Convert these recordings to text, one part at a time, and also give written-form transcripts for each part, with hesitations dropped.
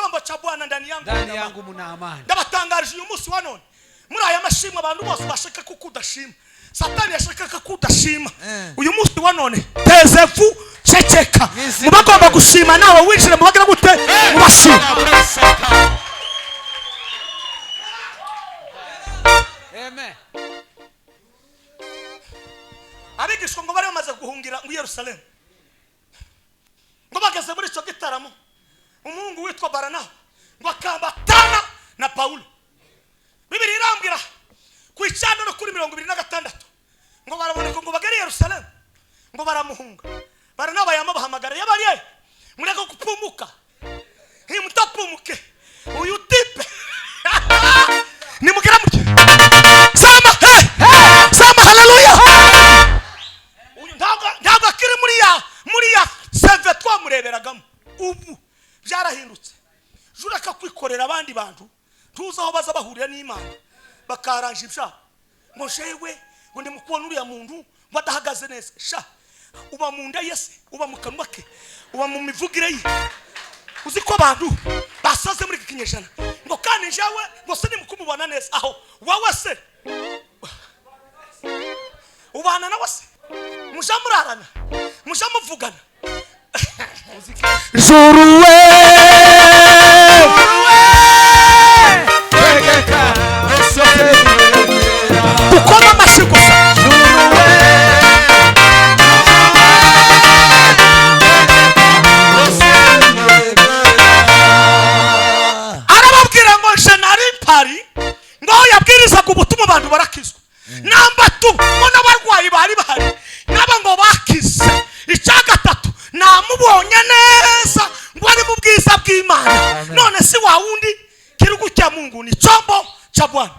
chombo cha Bwana ndani yangu muna amani. Ndabatangarije uyu munsi wa none muri aya mashimwe abantu bose bashaka kukudashima. Satani yashaka kudashima. Uyu munsi wa none tezefu ceceka. Mubagomba gushima nawe winjire mubagira gute mubashima. Amen. Abigishwa ngo bari bamaze guhungira mu Yerusalemu. Ngo bageze muri cyo gitaramo. Umuhungu witwa Baranaba ngo akambatana na Paulo. Bibiri irambwira ku icana no kuri 26 ngo baraboneka ngo bagere Yerusalemu ngo baramuhunga. Baranaba yamabahamagara yabariye mureka kupumuka. Hi mutapumuke. Uyu tipe ni mugera muke. Sama haleluya. Uyu ndaga kiri muri ya save twamureberagamo. Ubu byarahindutse. Juraka kwikorera abandi bantu tuza aho baza bahurira n'Imana bakaranje ibya ngo shewe ngo ndi mukubona uriya muntu badahagaze neza sha uba mu nda yese uba mu kanwa ke uba mu mivugire ye uzi ko abantu basaze muri kinyejana ngo kandi njawe ngo se ni mukumubona neza aho wawe se ubana na wase mushamurarana mushamuvugana Juruwe ukoma amashiko arababwira ngo jenari pari ngo yabwiriza ku butumwa abantu barakizwa namba tu mbona barwayi bari bahari naba ngo bakize icyagatatu namubonye neza ngo ari mu bwiza bw'Imana none si wa wundi kirugu cya Mungu ni chombo cha Bwana.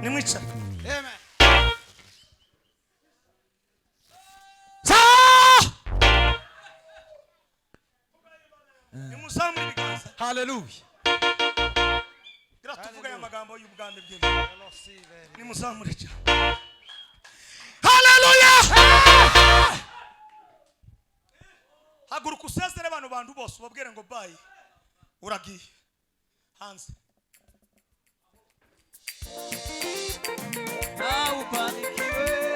Nimwica. Amen. Hallelujah. Tuvuga ya magambo y'ubwande bw'Imana. Ni muzamure cyane. Hallelujah. Haguruka usezere abantu bose ubabwire ngo bye. Uragiye hanze. Nawe ubarikiwe.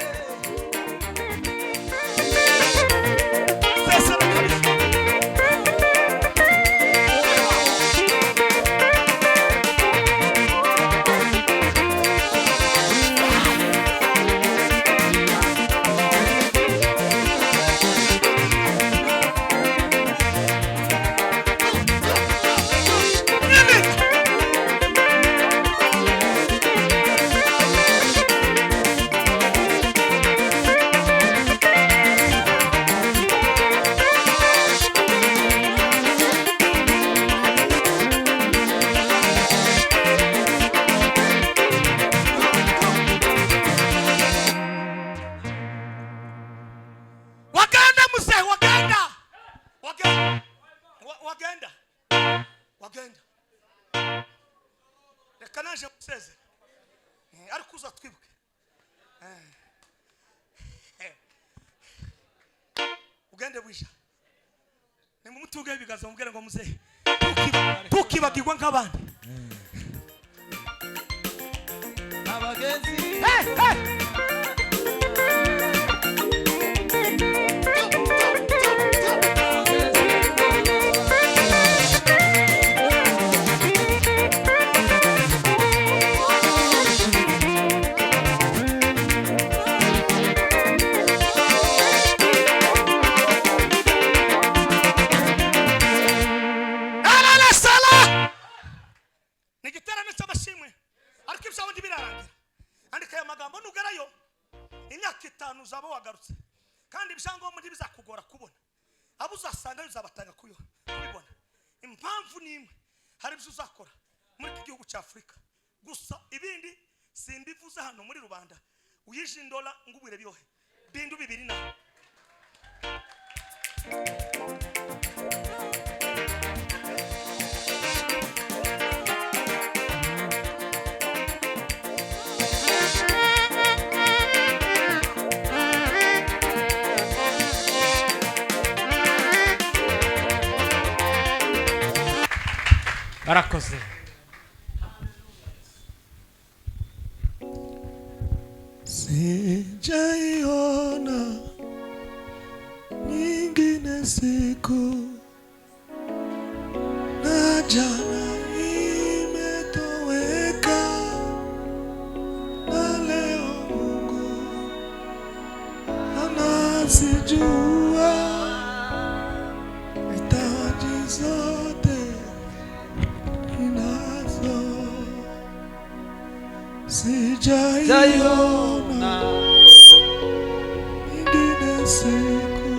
Wagenda. Reka naje museze. Ariko uza twibuke. Ugende bwisha. Ni mu mutuge ibigaza mubwire ngo muzehe. Tukibagirwa nk'abandi. Abagenzi. Uzaba wagarutse kandi ibishango muri bizakugora kubona abuzasanga bizabatanga kubibona impamvu nimwe hari byo uzakora muri iki gihugu cya Afrika gusa ibindi simbivuze hano muri rubanda uyijindola ngubwire byohe bindu bibiri na barakoze. Sijaiona nyingine siku na jana imetoweka na leo Mungu anazijua hitaji zote ninazo. Sijaiona ingine siku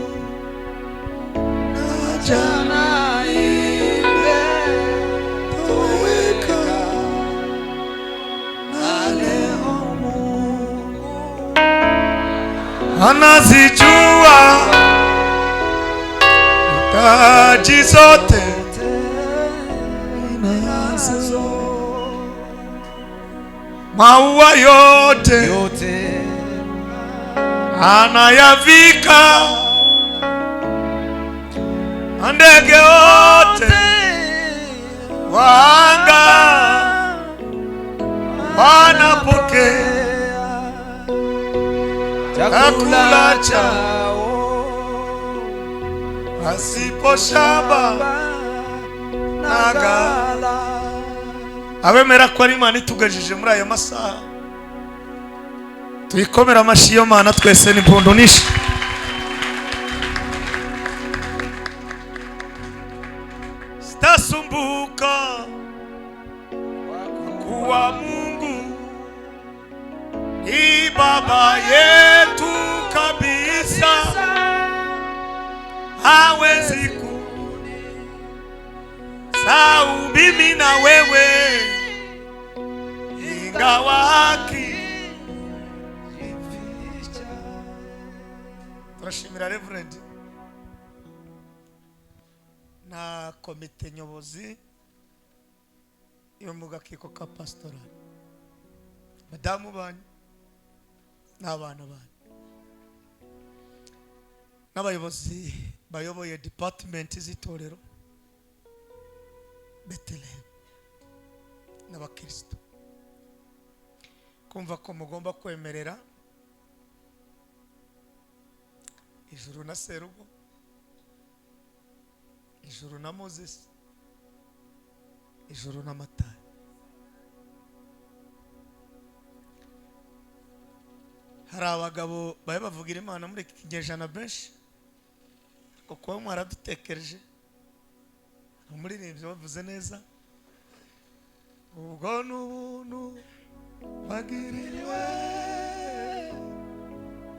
na jana imetoweka na leo Mungu anazijua hitaji zote ninazo. Maua yote anayavika, ndege wote wanga wanapokea chakula chao asipo shamba na gala. Abemera ko ari Imana itugajije muri aya masaha, tuyikomera amashyi yo Mana twese n'impundu nishi. Sitasumbuka kuwa Mungu ni baba yetu kabisa, hawezi kunisahau mimi na wewe, ingawa haki. Turashimira Reverend na komite nyobozi yo mu gakiko ka pastoral, madamu banyu n'abana banyu n'abayobozi bayoboye department z'itorero Bethlehem n'abakristo, kumva ko mugomba kwemerera ijuru na Serugo, ijuru na Moses, ijuru na Matayo. Hari abagabo baye bavugira Imana muri iki kinyejana benshi, kuko mwaradutekereje. Umuririmbyi bavuze neza, ubwo n'ubuntu bagiriwe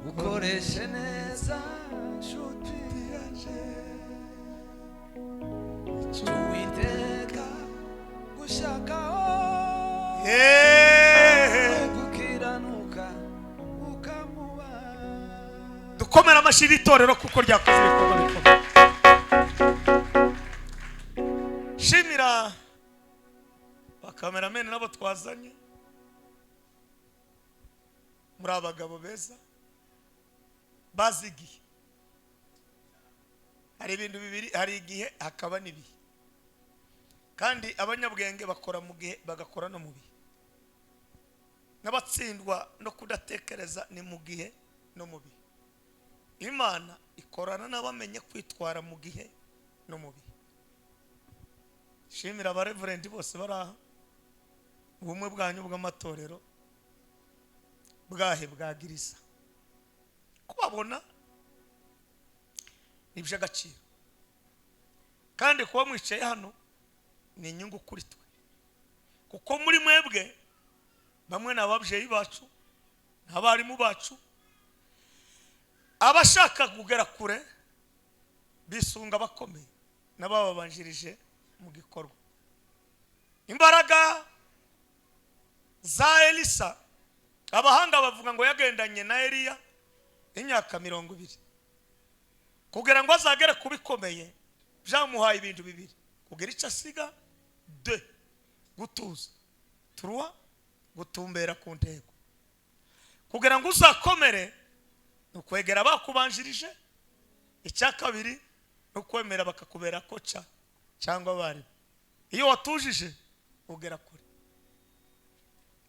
ukoreshe neza nshuti yaje, Uwiteka gushakaho gukiranuka ukamuba. Dukomera amashyi itorero kuko ryakoze ibikorwa bikomeye. Shimira bakameramene nabo twazanye, muri abagabo beza bazigiye. Hari ibintu bibiri, hari igihe hakaba n'ibihe, kandi abanyabwenge bakora mu gihe bagakora no mu bihe, n'abatsindwa no kudatekereza ni mu gihe no mu bihe. Imana ikorana n'abamenye kwitwara mu gihe no mu bihe. Shimira aba Reverend bose baraha, ubumwe bwanyu bw'amatorero bwahe bwagiriza, kubabona n'iby'agaciro, kandi kuba mwicaye hano ni inyungu kuri twe, kuko muri mwebwe bamwe n'ababyeyi bacu n'abarimu bacu, abashaka kugera kure bisunga bakomeye n'abababanjirije mu gikorwa. Imbaraga za Elisa, abahanga bavuga ngo yagendanye na Eliya imyaka 20 kugira ngo azagere kubikomeye. Byamuhaye ibintu bibiri, kugira icyo asiga, 2 gutuza, 3 gutumbera ku ntego. Kugira ngo uzakomere nukwegera bakubanjirije, icya kabiri nukwemera bakakubera koca cyangwa bari. iyo watujije ugera kure.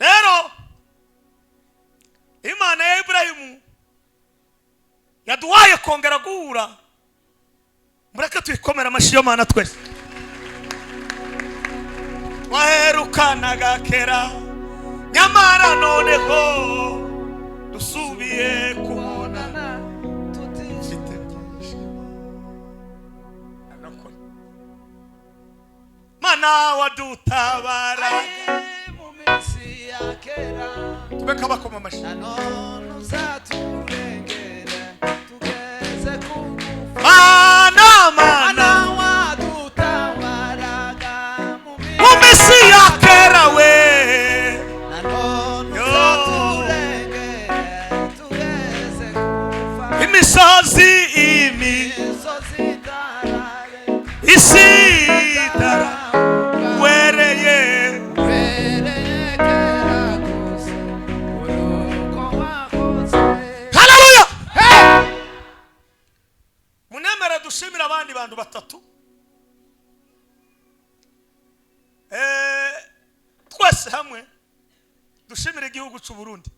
Rero Imana ya Ibrahimu yaduhaye kongera guhura, mureke tuyikomera amashyi yo Mana twese. Waherukanaga kera nyamara noneho dusubiye kubonana Mana wadutabara mu minsi ya kera, tubeka bakoma amashyi. nanone uzaturengera tugeze ku Mana Mana wadutabaraga mu mu minsi ya kera we, nanone uzaturengera tugeze ku imisozi misozi itarare isi wereye haleluya. Munemere dushimira abandi bantu batatu, twese hamwe dushimira igihugu cy'u Burundi,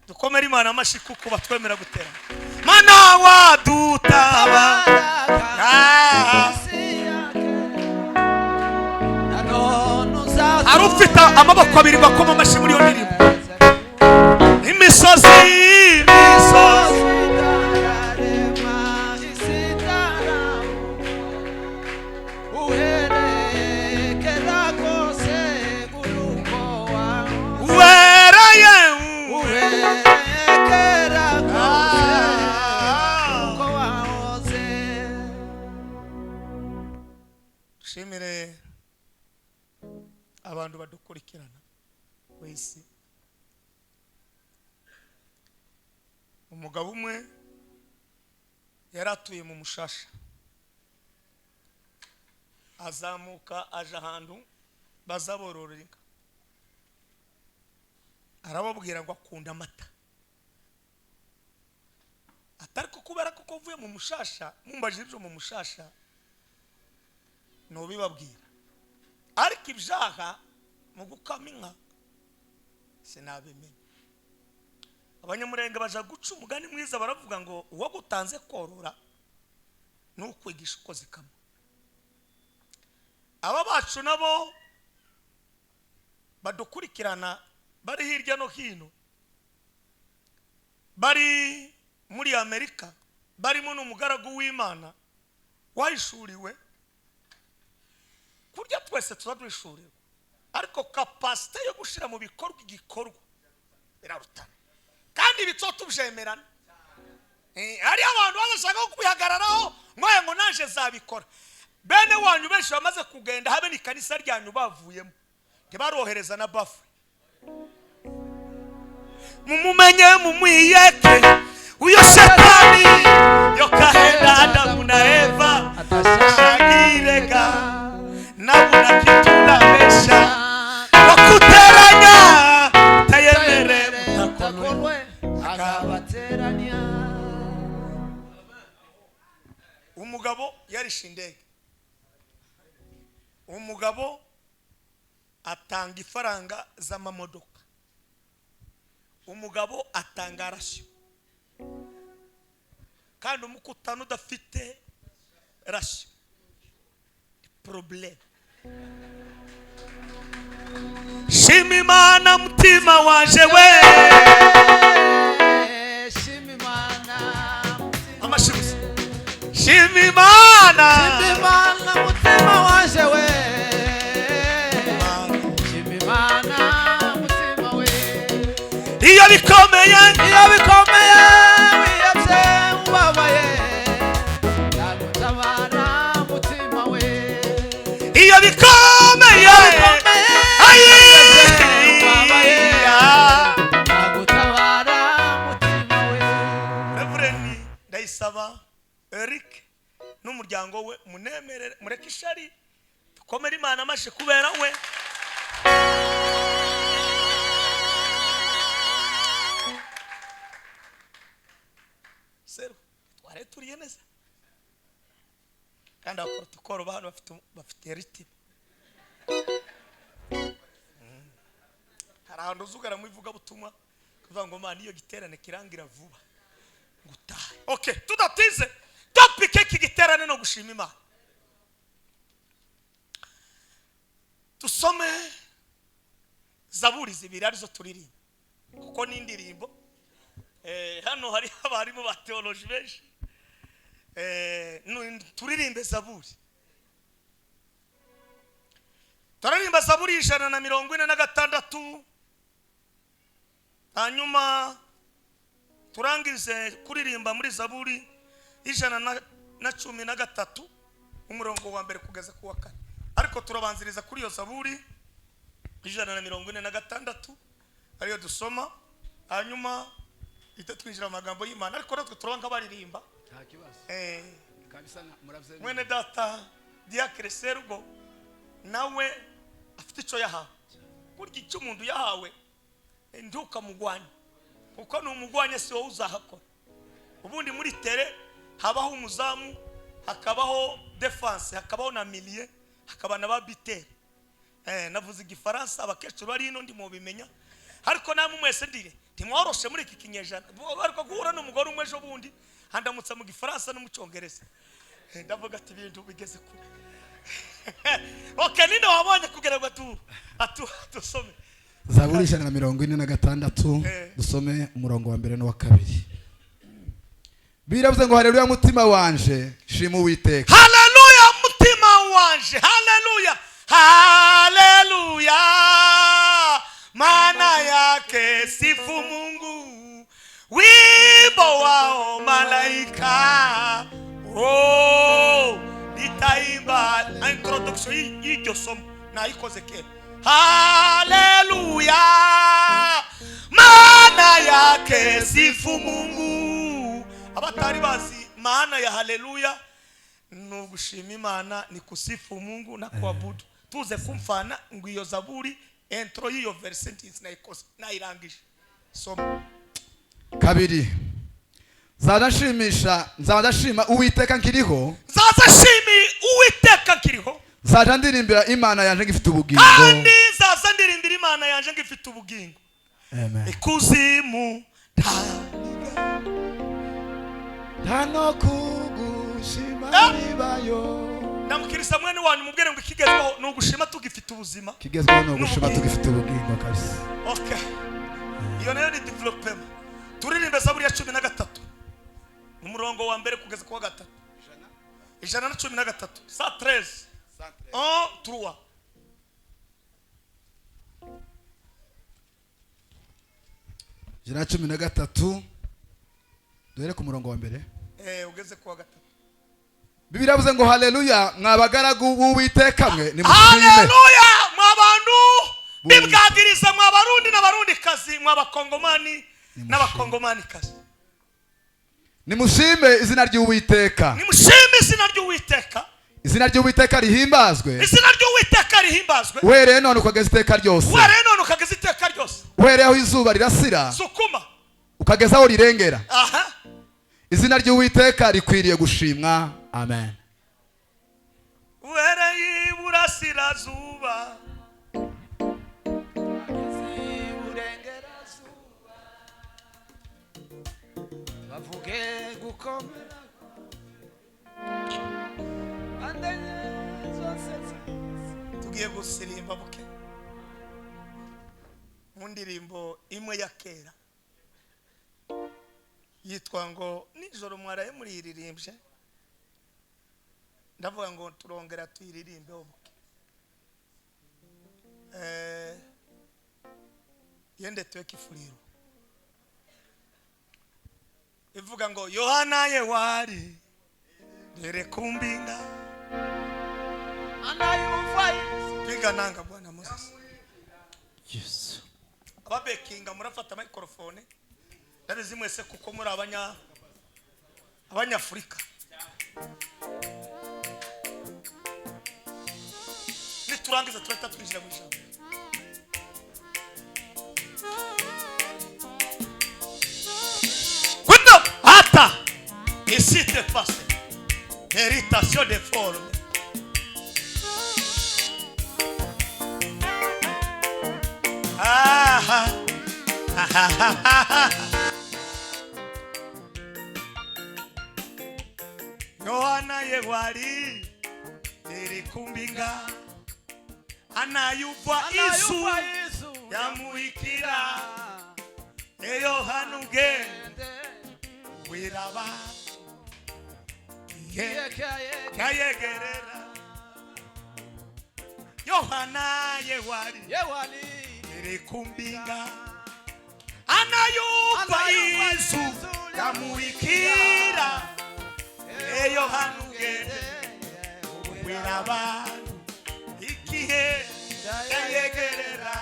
dukomere Imana amashyi kuko batwemera guterana. Mana wadutabara arufite amaboko abiri bakoma amashyi muri iyo ndirimbo. Imisozi shimire abantu badukurikirana wese. Umugabo umwe yaratuye mu Mushasha, azamuka aje ahantu bazabororera inka, arababwira ngo akunda amata. Atari ko kubera ko uvuye mu Mushasha mumbajije ibyo mu Mushasha nubibabwira, ariko ibyaha mu gukama inka sinabimenya. Abanyamurenge baje guca umugani mwiza, baravuga ngo uwo gutanze korora n'ukwigisha uko zikama. Aba bacu nabo badukurikirana bari hirya no hino, bari muri Amerika, barimo n'umugaragu w'Imana wahishuriwe. Kurya twese tuzadwishuriwe, ariko kapasite yo gushira mu bikorwa igikorwa birarutana, kandi bitso tubyemerana. Ari abantu bazashaka kwihagararaho ngo naje zabikora. Bene wanyu benshi bamaze kugenda, habe ni kanisa ryanyu bavuyemo, ntibarohereza na bafu. Mumumenye mumwiyeke uyo Satani yo kahenda Adamu na Eva atashagirega nabuna kitula besha bakuteranya tayemere mutakorwe akabateranya. Umugabo yarishe indege, umugabo atanga ifaranga z'amamodoka, umugabo atanga rasyo, kandi umukutano udafite rasyo problem. Shima Imana mutima wanje we, shima Imana amashibuzi. Shima Imana mutima wanje we, shima Imana mutima we. iyo bikomeye wiyabye ubabaye yagutabara mutima we. iyo bikomeye yagutabara mutima we. Reverend Ndayisaba Eric n'umuryango we munemerere mureke ishari dukomere Imana amashyi kubera we. Seru tware turiye neza kandi abaprotokolo bano bafite ritime. Hari ahantu uzugara mu ivugabutumwa kuvuga ngo Mana iyo giterane kirangira vuba ngutahe. Okay, tudatize topic y'iki giterane no gushima Imana. Tusome Zaburi zibiri arizo turirimba kuko ni indirimbo. Hano hari abarimu ba theology benshi. Turirimbe Zaburi. Turirimba Zaburi 146. Hanyuma turangize kuririmba muri Zaburi 113 umurongo wa mbere kugeza ku wa 4. Ariko turabanziriza kuri iyo Zaburi 146 ariyo dusoma. Hanyuma twinjira mu magambo y'Imana. Ariko natwe turanga baririmba nta kibazo kabisa. Muravye mwene data Diakre Serugo nawe afite ico yahawe. Burya icyo umuntu yahawe nduka mugwanya kuko n'umugwanya si wowe uzahakora. Ubundi muri tere habaho umuzamu, hakabaho defense, hakabaho na milieu, hakaba na babitere. Navuze igifaransa abakecuru bari ino ndi mu bimenya. Ariko namwe mwese ndire ntimworoshe muri iki kinyejana. Ariko guhura n'umugore umwe ejo bundi handamutse mu gifaransa no mu cyongereza. Ndavuga ati ibintu bigeze kure. Okay, nino wabonye kugeragwa tusome Zaburi 146 dusome umurongo wa mbere no wa kabiri. Biravuze ngo haleluya mutima wanje shima Uwiteka. Haleluya mutima wanje. Haleluya. Haleluya. Maana yake sifu Mungu. Wimbo wao malaika. Oh, nitaimba introduction y'iryo somo na ikoze kera. Haleluya. Maana yake sifu Mungu. Abatari bazi maana ya haleluya no gushima Imana ni kusifu Mungu na kuabudu. Tuze kumfana ngo iyo Zaburi intro y'iyo verse na ikoze na irangije. Soma. Kabiri. Nzadashima Uwiteka nkiriho. Nzazashimi Uwiteka nkiriho. Nzaja ndirimbira Imana yanje ngifite ubugingo. Kandi nzaza ndirimbira Imana yanje ngifite ubugingo. Amen. Ikuzimu Tano kugushima bibayo. Namukirisa mwene wanyu mubwire ngo ikigezweho no gushima tugifite ubuzima. Kigezweho no gushima tugifite ubugingo kabisa. Okay. Iyo nayo ni development. Turirimbe Zaburi ya 13. Umurongo wa mbere kugeza ku wa 3. 113. Sa 13. 1 3. 113 duhere ku murongo wa mbere. Ugeze ku wa 3. Bibiliya yavuze ngo haleluya mwabagaragu b'Uwiteka mwe nimushime. Haleluya mwabantu bibwagiriza mwabarundi n'abarundi kazi mwabakongomani n'abakongomani kazi. Nimushime izina ry'Uwiteka. Nimushime izina ry'Uwiteka. Izina ry'Uwiteka rihimbazwe. Izina ry'Uwiteka rihimbazwe. Uhereye none ukageza iteka ryose. Uhereye none ukageza iteka ryose. Uhereye aho izuba rirasira. Sukuma. Ukageza aho rirengera. Aha. Izina ry'Uwiteka rikwiriye gushimwa. Amen. Uhereye iburasirazuba. bavuge gukomera tugiye gusirimba buke mu ndirimbo imwe ya kera yitwa ngo nijoro mwaraye muriririmbye. Ndavuga ngo turongera tuyiririmbe buke. Yende tweke ifuriro ivuga ngo Yohana ye wari dere kumbinga anayumva piga nanga Bwana Moses. Yes. Ababekinga murafata microphone ndabizi mwese kuko muri abanyafrika. Niturangiza turata twinjira mu ijambo. Hata isite passe Héritation de forme. Yohana yewali terikumbinga anayuva isu yamuikira Yohana ugende wiraba kayegerera Yohana yewali terikumbinga anayuva isu yamuikira Yohana ugende wiraba ikihe kayegerera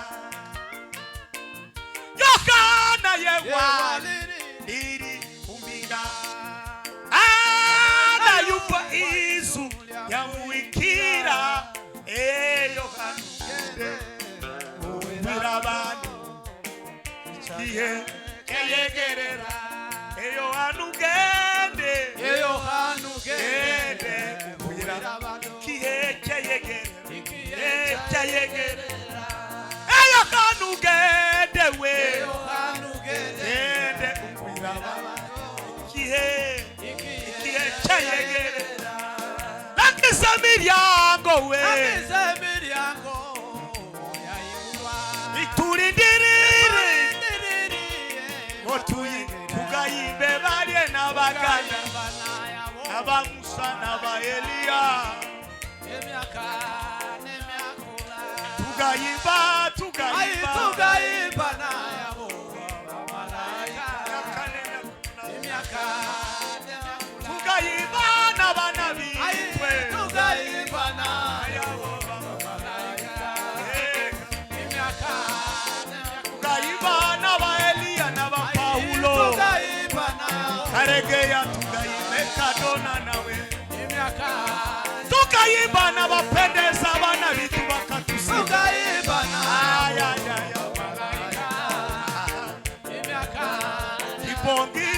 Yohana yewali terikumbinga anayuva isu yamuikira Yohana ugende wiraba ikihe kayegerera Yohana ugende wiraba ikihe kayegerera Yohana ugende we ugende wiraba ikihe kayegerera Nakiza miryango we iturindirire Otuyi tugayimbe balye n'abaganda abamusa n'abaeliya tugayimba nayabo tugayimba n'abana bitwe tugayimba n'abaeliya n'abapaulo karegeya tugayimbe kadona nawe tugayimba n'abapendeza abana bitu bakatusiga Ibongi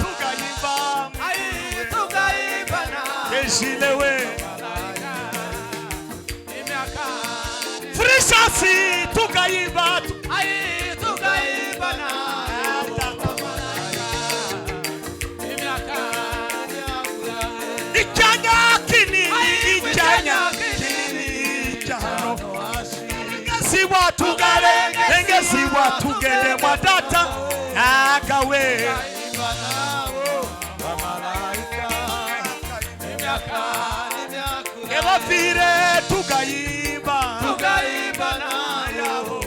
tugayimba Ejilewe Frishasi tugayimba Icyanya kinini cyano Engesiwa tugende mwadata agawe Ebafire tugayimba nayabo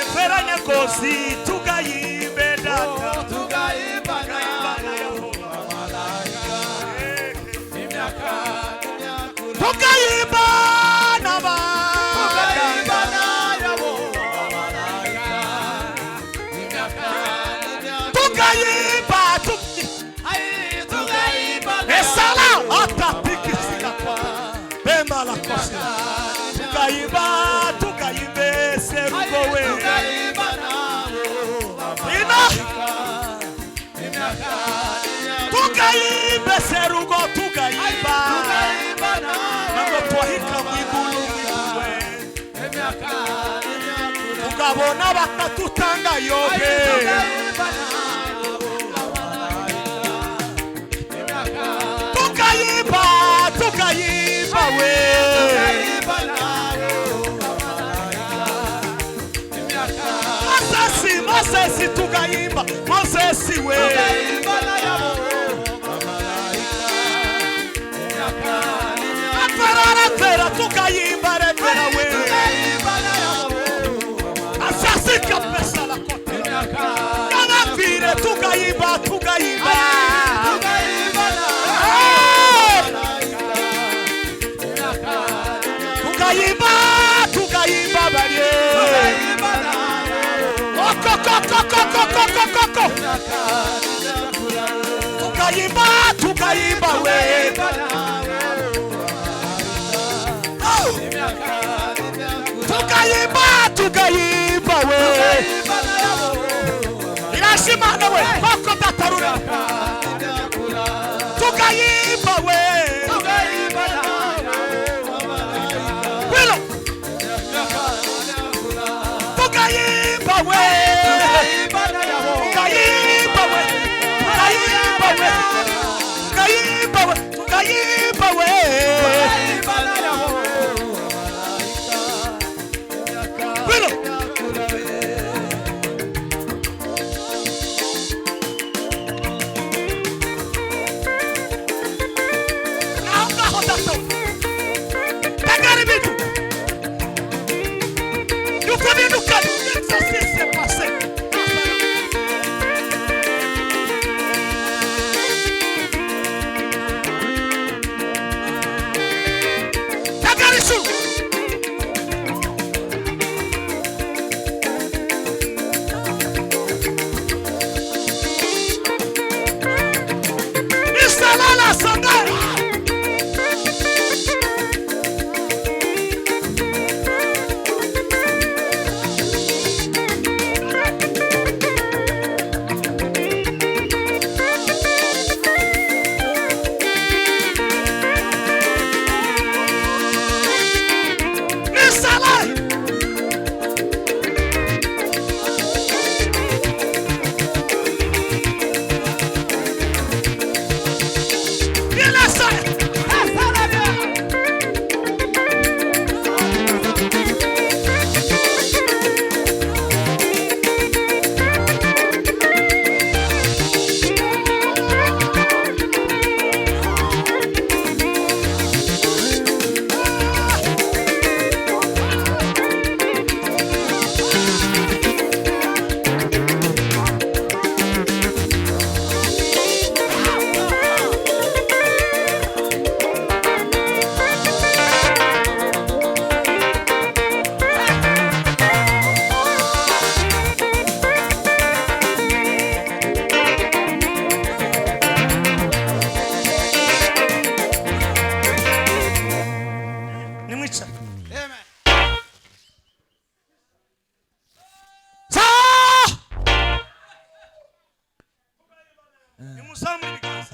Eferanya kosi tugayimbe data tugayimba Esala atapikisila kwa Bema la kosi Tugayimbe serugo we Tugayimbe serugo tugayimba Nango twahika mwigulu we Tugabona bakatutanga yoge Tugayimba we Mosesi tugayimba Mosesi we Atera tugayimba repera we Asasika pesa la kote Yana vire tugayimba Tugayimba balie Tugayimba we Tugayimba we Irashimana we Koko datarura tugayimba we wilo tugayimba we tugayimba we tugayimba we wilo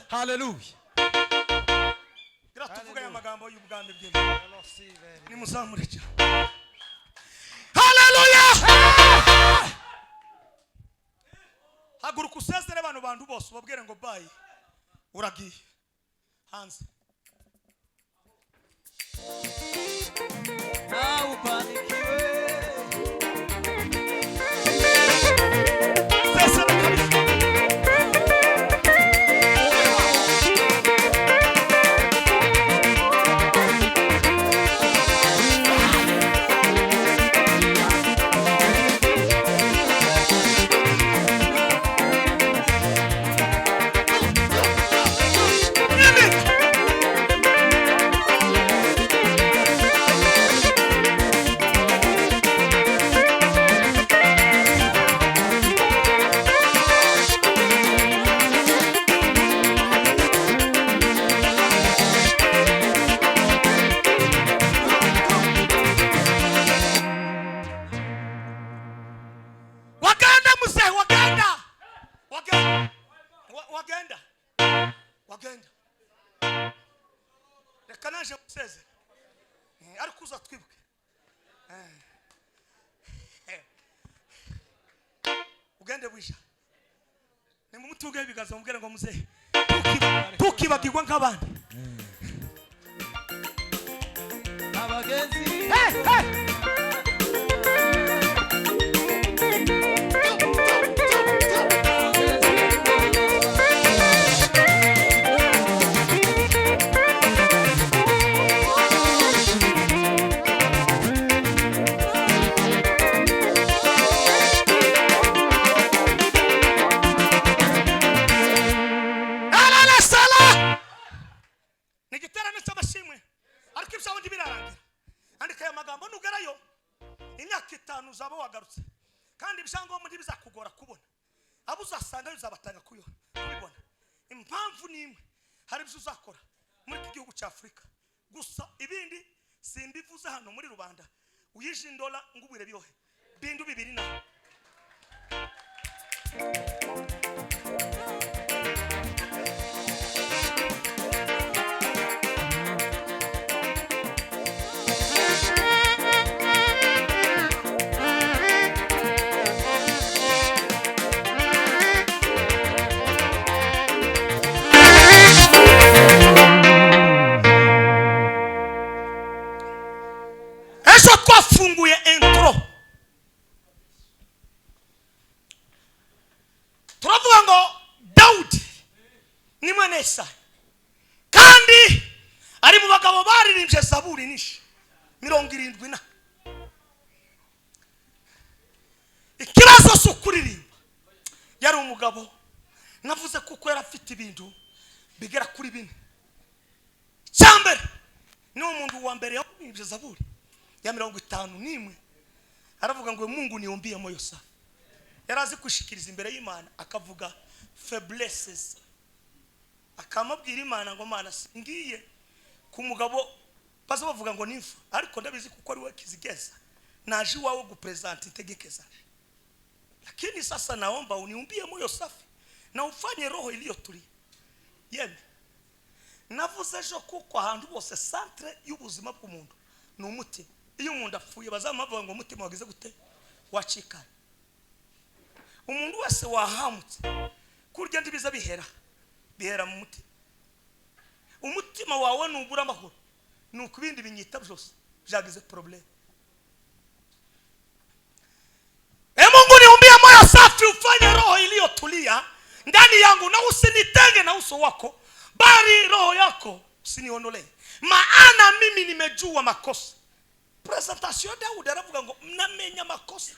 Hallelujah. Gratuvuga ya magambo y'ubwande bw'Imana. Ni muzamure cyane. Hallelujah. Haguruka usezere abantu bose ubabwire ngo bye. Uragiye. Hanze. Ubarikiwe. Sesere kabisa. Wagenda. Reka naje museze. Ariko uza twibuke. Ugende bwisha. Ni mu mutuge ibigaza mubwire ngo muze. Tukibagirwa nk'abandi. Abagenzi. Uzaba wagarutse kandi ibishango muri bizakugora kubona abuzasanga bizabatanga kubibona impamvu nimwe hari ibyo uzakora muri iki gihugu cya Afrika gusa ibindi simbivuze hano muri rubanda uyije $1 ngubwire byohe bindu 2 na Yesaya kandi ari mu bagabo baririmbye Zaburi nishe 70. Ikibazo sukuririmba yari umugabo navuze kuko yari afite ibintu bigera kuri 4. Cyambere ni umuntu wa mbere yarimbye Zaburi ya 51 aravuga ngo Mungu niumbie moyo safi. Yarazi kwishikiriza imbere y'Imana akavuga faibresses, akamabwira Imana ngo Mana ngiye ku mugabo baza bavuga ngo nimfa, ariko ndabizi kuko ari we kizigeza naje wawe gupresent itegekeza, lakini sasa naomba uniumbie moyo safi na ufanye roho iliyotulia. Yeme navuze ejo kuko ahantu bose centre y'ubuzima bw'umuntu ni umutima. Iyo umuntu apfuye bazamavuga ngo umutima wagize gute wacikana. Umuntu wese wahamutse kurya ndibiza bihera mu mutima. Umutima wawe nubura amahoro nuko ibindi binyita byose byagize problem. Mungu niumbie moyo safi ufanye roho iliyotulia ndani yangu na usinitenge na uso wako bali roho yako usiniondolee, maana mimi nimejua makosa. Presentation Daudi aravuga ngo mnamenya makosa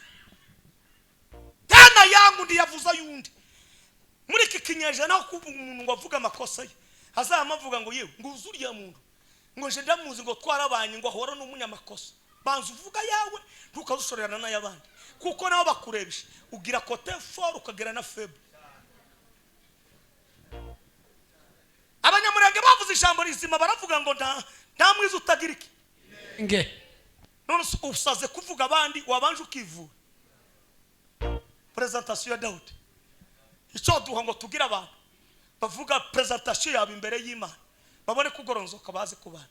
tena yangu ndiyavuza yundi. Muri iki kinyeje naho kuvuga umuntu ngo avuga makosa ye azamavuga ngo yewe ngo uzuriya muntu ngo nje ndamuzi ngo twarabanye ngo ahora n'umunyamakosa. Banza uvuga yawe ntukazushorerana n'ayabandi kuko naho bakurebisha ugira kote fort ukagera na faible. Abanyamurenge bavuze ijambo rizima baravuga ngo nta mwiza utagira iki nge none usaze kuvuga abandi wabanje ukivura. Presentation ya Daudi icyo duha ngo tugira abantu bavuga presentation yabo imbere y'Imana babone kugoronzoka baze kubana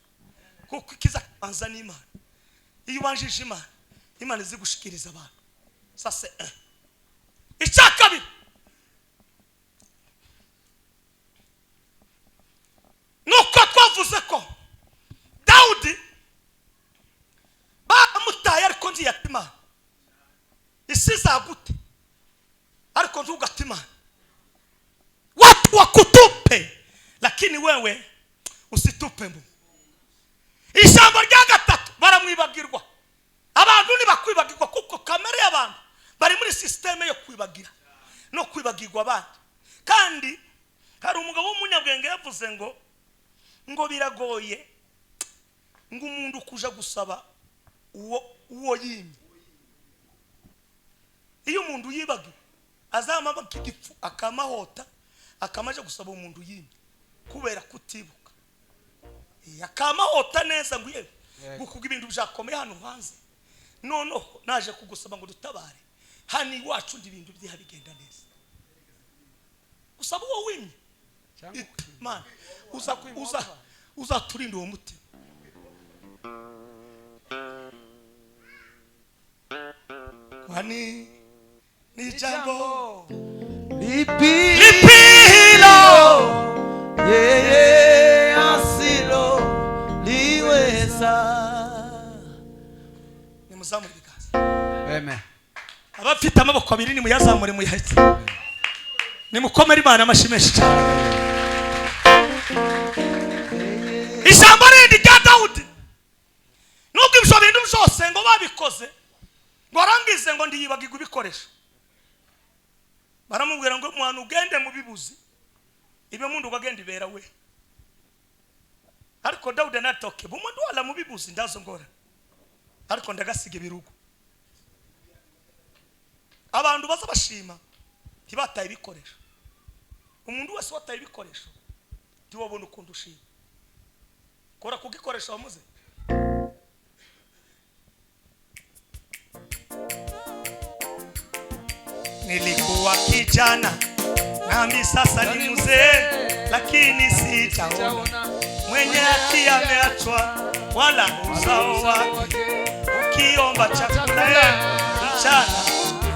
kuko ikiza kanza n'Imana. Iyo banjije Imana izi gushikiriza abantu. Sasa icyakabiri nuko twavuze ko Daudi baramutaye ariko ndi yatima isiza gute ariko ntugatima watu wakutupe lakini wewe usitupe mu. Ijambo rya gatatu baramwibagirwa. Abantu ni bakwibagirwa kuko kamere y'abantu bari muri systeme yo kwibagira no kwibagirwa abandi. Kandi hari umugabo w'umunyabwenge yavuze ngo biragoye ngo umuntu kuja gusaba uwo yimye. Iyo umuntu yibagiwe azamaba kigifu akamahota akamaje gusaba umuntu yimye kubera kutibuka. Akamahota neza ngo yewe gukuga ibintu byakomeye hano hanze noneho naje kugusaba ngo dutabare hani wacu ndi ibintu byiha bigenda neza usaba uwo wimye man uza turinde uwo mutima. Kwani ni jambo lipilo yeye asilo liweza. Ni muzamuri bikaza. Amen. Abafite amaboko abiri ni muyazamure muyahetse. Ni mukomere Imana amashimeshi cyane. Ijambo rindi rya Daudi nubwo ibyo bintu byose ngo babikoze ngo arangize ngo ndiyibagirwa ibikoresho. Baramubwira ngo mwana ugende mu bibuzi ibe mundu ukagenda ibera we. Ariko Daudi natoke bumundu wala mu bibuzi ndazo ngora ariko ndagasiga ibirugo. Abantu baza bashima ntibataye ibikoresho. Umuntu wese wataye ibikoresho tiwabona ukuntu ushima kora kugikoresha wamuze. Nilikuwa kijana nami sasa ni mzee lakini sitaona mwenye haki ameachwa wala uzao wake. Ukiomba chakula mchana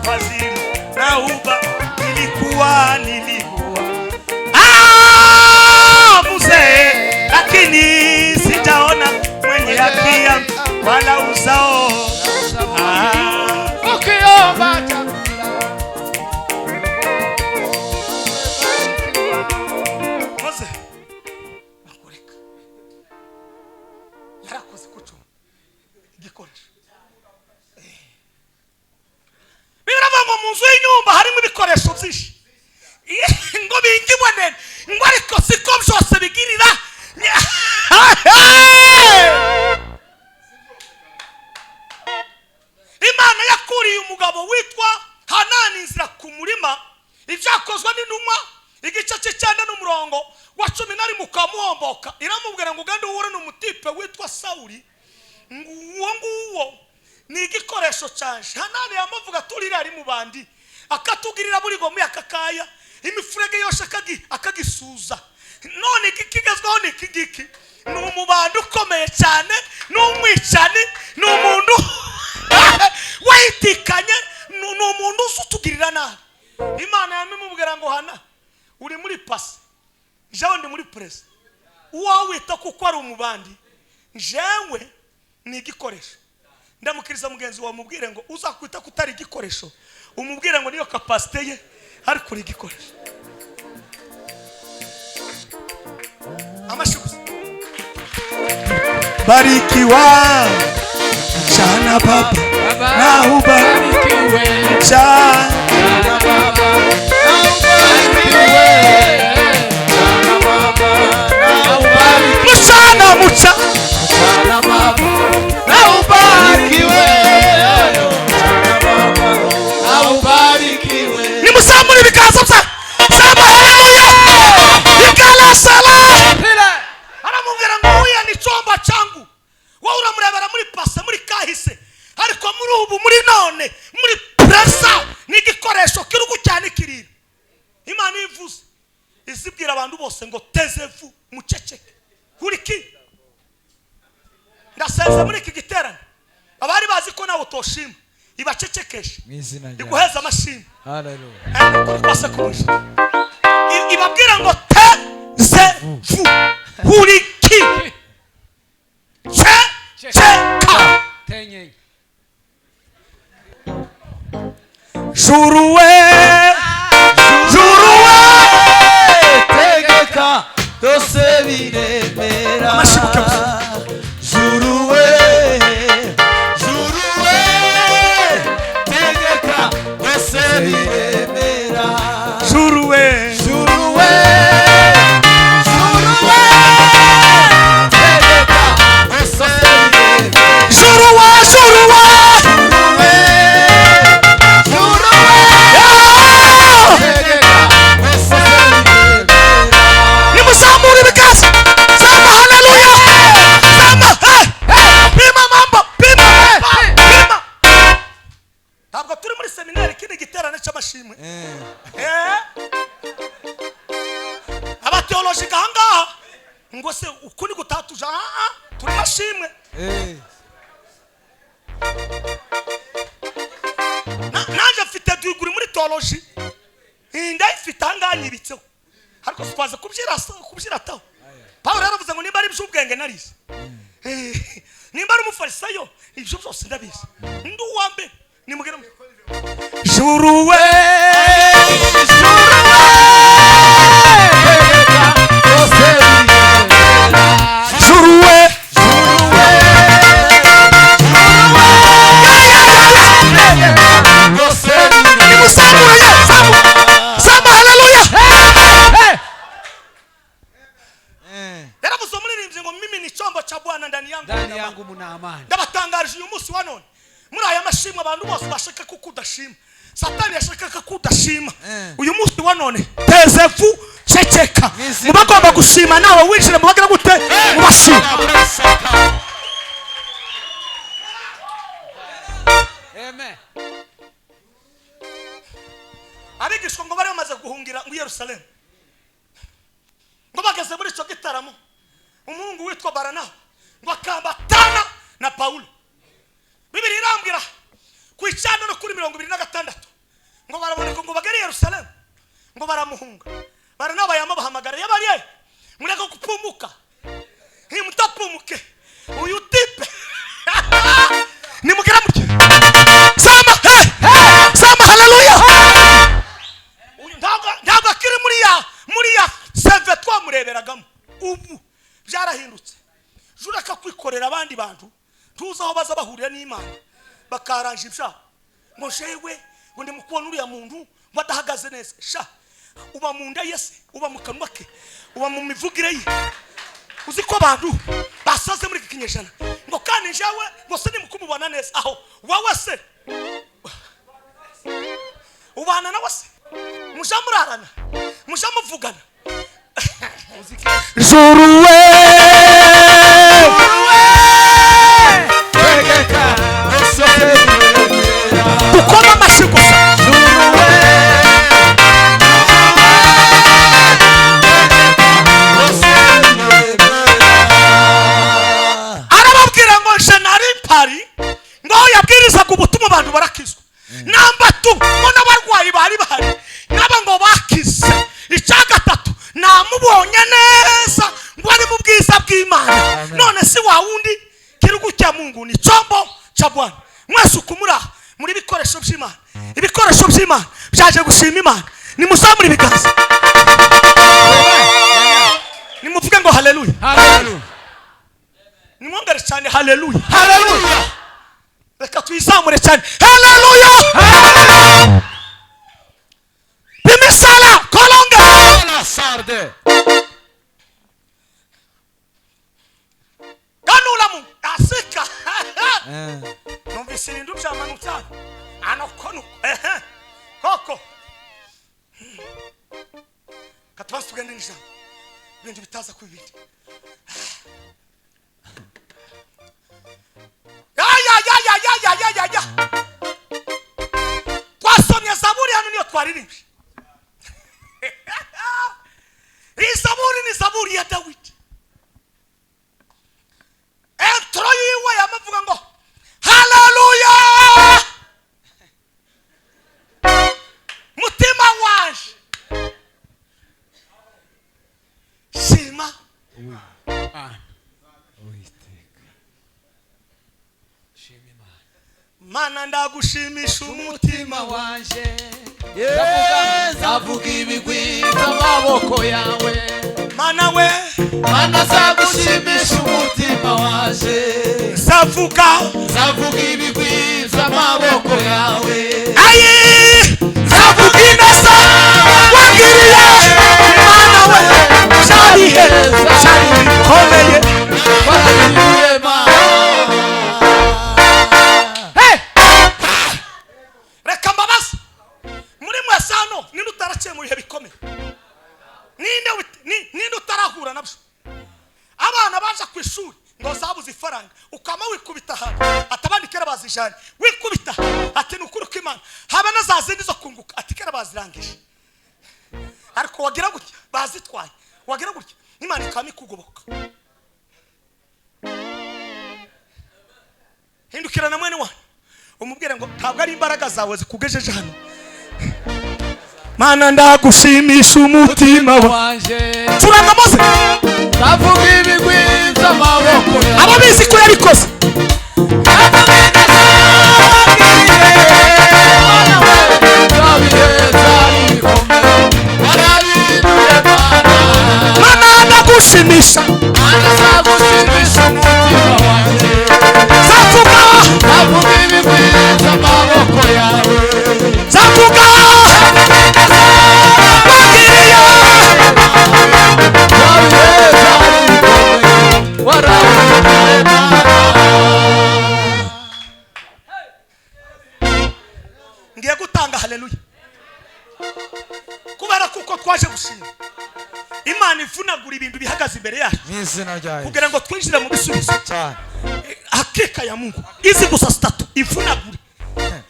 fadhili na uba nilikuwa mzee lakini sitaona mwenye haki wala uzao. Ukiomba chakula Mose yarakoze kucuma igikoresho. Biravuga ngo mu nzu y'inyumba harimo ibikoresho byinshi ngo bingibone ngo ariko siko byose bigirira. Imana yakuriye umugabo witwa Hanani inzira ku murima, ibyakozwe n'intumwa igice cy'Icyenda n'umurongo wa 10 mukamuhomboka, iramubwira ngo ugende uhure n'umutipe witwa Sawuli, nguwo ni igikoresho cyanje. Hanani yamuvuga turira ari mu bandi akatugirira buri gomu yakakaya imifurege yose akagisuza. None ikigezweho ni ikigiki, ni umubandi ukomeye cyane, ni umwicani, ni umuntu wayitikanye, ni umuntu uzutugirira nabi. Imana yamimubwira ngo Hana uri muri pasi, jewe ndi muri press, uwo wita kuko ari umubandi, jewe ni igikoresho. Ndamukiriza mugenzi wa mubwire ngo uzakwita kutari igikoresho, umubwire ngo niyo capacity ye ari kuri igikoresho. Amashuguzi barikiwa chana baba na ubarikiwe chana baba na ubarikiwe chana baba na ubarikiwe chana mucha chana baba na ubarikiwe chana baba na ubarikiwe. Ni musamuri bikazo bya saba haleluya ikala sala aramubwira ngo uya ni chomba changu, wowe uramurebera muri pase muri kahise, ariko muri ubu muri none muri pressa ni igikoresho kirugu cyane kirira. Imana ivuze izibwira abantu bose ngo tezevu muceceke kuri ki. Ndasenze muri iki giterane abari bazi ko nawe toshima ibacecekesha iguheza amashimwe. Haleluya. Kwase kumusha ibabwira ngo tezevu kuri ki. Cheka tenye juruwe tegeka dose biremera juruwe tegeka dose biremera juruwe abateoloji gahanga ngo se ukuni gutatuja turi mashimwe. Nanje mfite duguri muri teoloji ndayifite anganyibitseho, ariko twaza kubyirataho. Pawulo yaravuze ngo nimba ari by'ubwenge narize, nimba ari umufarisayo ibyo byose ndabizi. Ndi uwambe nimugera juruwe ndani yangu muna amani. Ndabatangarije uyu munsi wa none muri aya mashimwe abantu bose bashaka kukudashima, Satani yashaka kudashima. Uyu munsi wa none tezevu ceceka, mubagomba gushima nawe winjire mubagira gute mubashima. Amen. Abigishwa ngo bari bamaze guhungira mu Yerusalemu, ngo bageze muri cyo gitaramo umuhungu witwa Baranaho ngo akambatana na Paulo. Bibiri irambwira ku 9:26 ngo baraboneka ngo bagere Yerusalemu ngo baramuhunga. Baranaho yamubahamagara yabariye mureka kupumuka, mutapumuke uyu tipe nimugera muke sama haleluya. Uyu ntabwo akiri muri ya seve twamureberagamo, ubu byarahindutse. jureka kwikorera abandi bantu tuzi aho baza bahurira n'Imana bakaranje ibyaha ngo jewe ngo ndi mukubona uriya muntu badahagaze neza sha uba mu nda yese uba mu kanwa ke uba mu mivugire ye uzi ko abantu basaze muri kinyejana ngo kandi jewe ngo se nimukumubona neza aho wawe se ubana nawe se mujamurarana mujamuvugana Juruwe tegeka ukoma amashi gusa arababwira ngo je nari mpari ngo yabwirizaga ubutumwa abantu barakizwa namba tu ngo n'abarwayi bari bahari naba ngo bakize icyagatatu namubonye neza ngo ari mu bwiza bw'Imana none si wa wundi kirugu cya Mungu ni chombo cha Bwana mwese ukumura muri bikoresho by'Imana ibikoresho by'Imana byaje gushima Imana nimuzamura ibiganza nimuvuge ngo haleluya haleluya nimwongere cyane haleluya haleluya reka tuyizamure cyane haleluya bimisala kolonga la sarde kanulamu asika numvise ibintu byamanutse ano kono koko katubase tugende n'ijambo ibintu bitaza ku bibindi ya twasomye zaburi hano niyo twaririmbye iyi zaburi ni zaburi ya Dawidi intro yiwe yamavuga ngo haleluya mutima wanje shima Mana ndagushimisha umutima wanje zavuga ibigwi by'amaboko yawe Mana we Mana zagushimisha umutima wanje zavuga ibigwi by'amaboko yawe ayi zavuga ineza wagiriye Mana we cyarihe komeye warariye Mana reka mbabaza muri mwesano ninde utaraciye mu bihe bikomeye ninde utarahura nabyo abana baje ku ishuri ngo zabuze ifaranga ukama wikubita hantu atabandi kera bazijanye wikubita ati nukuri ko Imana haba na zazindi zo kunguka ati kera bazirangije ariko wagira gutya bazitwaye wagira gutya Imana ikamikugoboka hindukirana mwene wanyu umubwire ngo ntabwo ari imbaraga zawe zikugejeje hano Mana ndagushimisha umutima wanje turanga mose zavuga ibigwi by'amaboko yawe ababizi ko yabikoze Mana ndagushimisha umutima wanje zavuga ibigwi by'amaboko yawe zavuga ngiye gutanga haleluya kubera kuko twaje gushima Imana ivunagura ibintu bihagaze imbere yacu n'izina ryayo kugira ngo twinjire mu bisubizo cyane hakika ya Mungu izi gusa statu ivunagura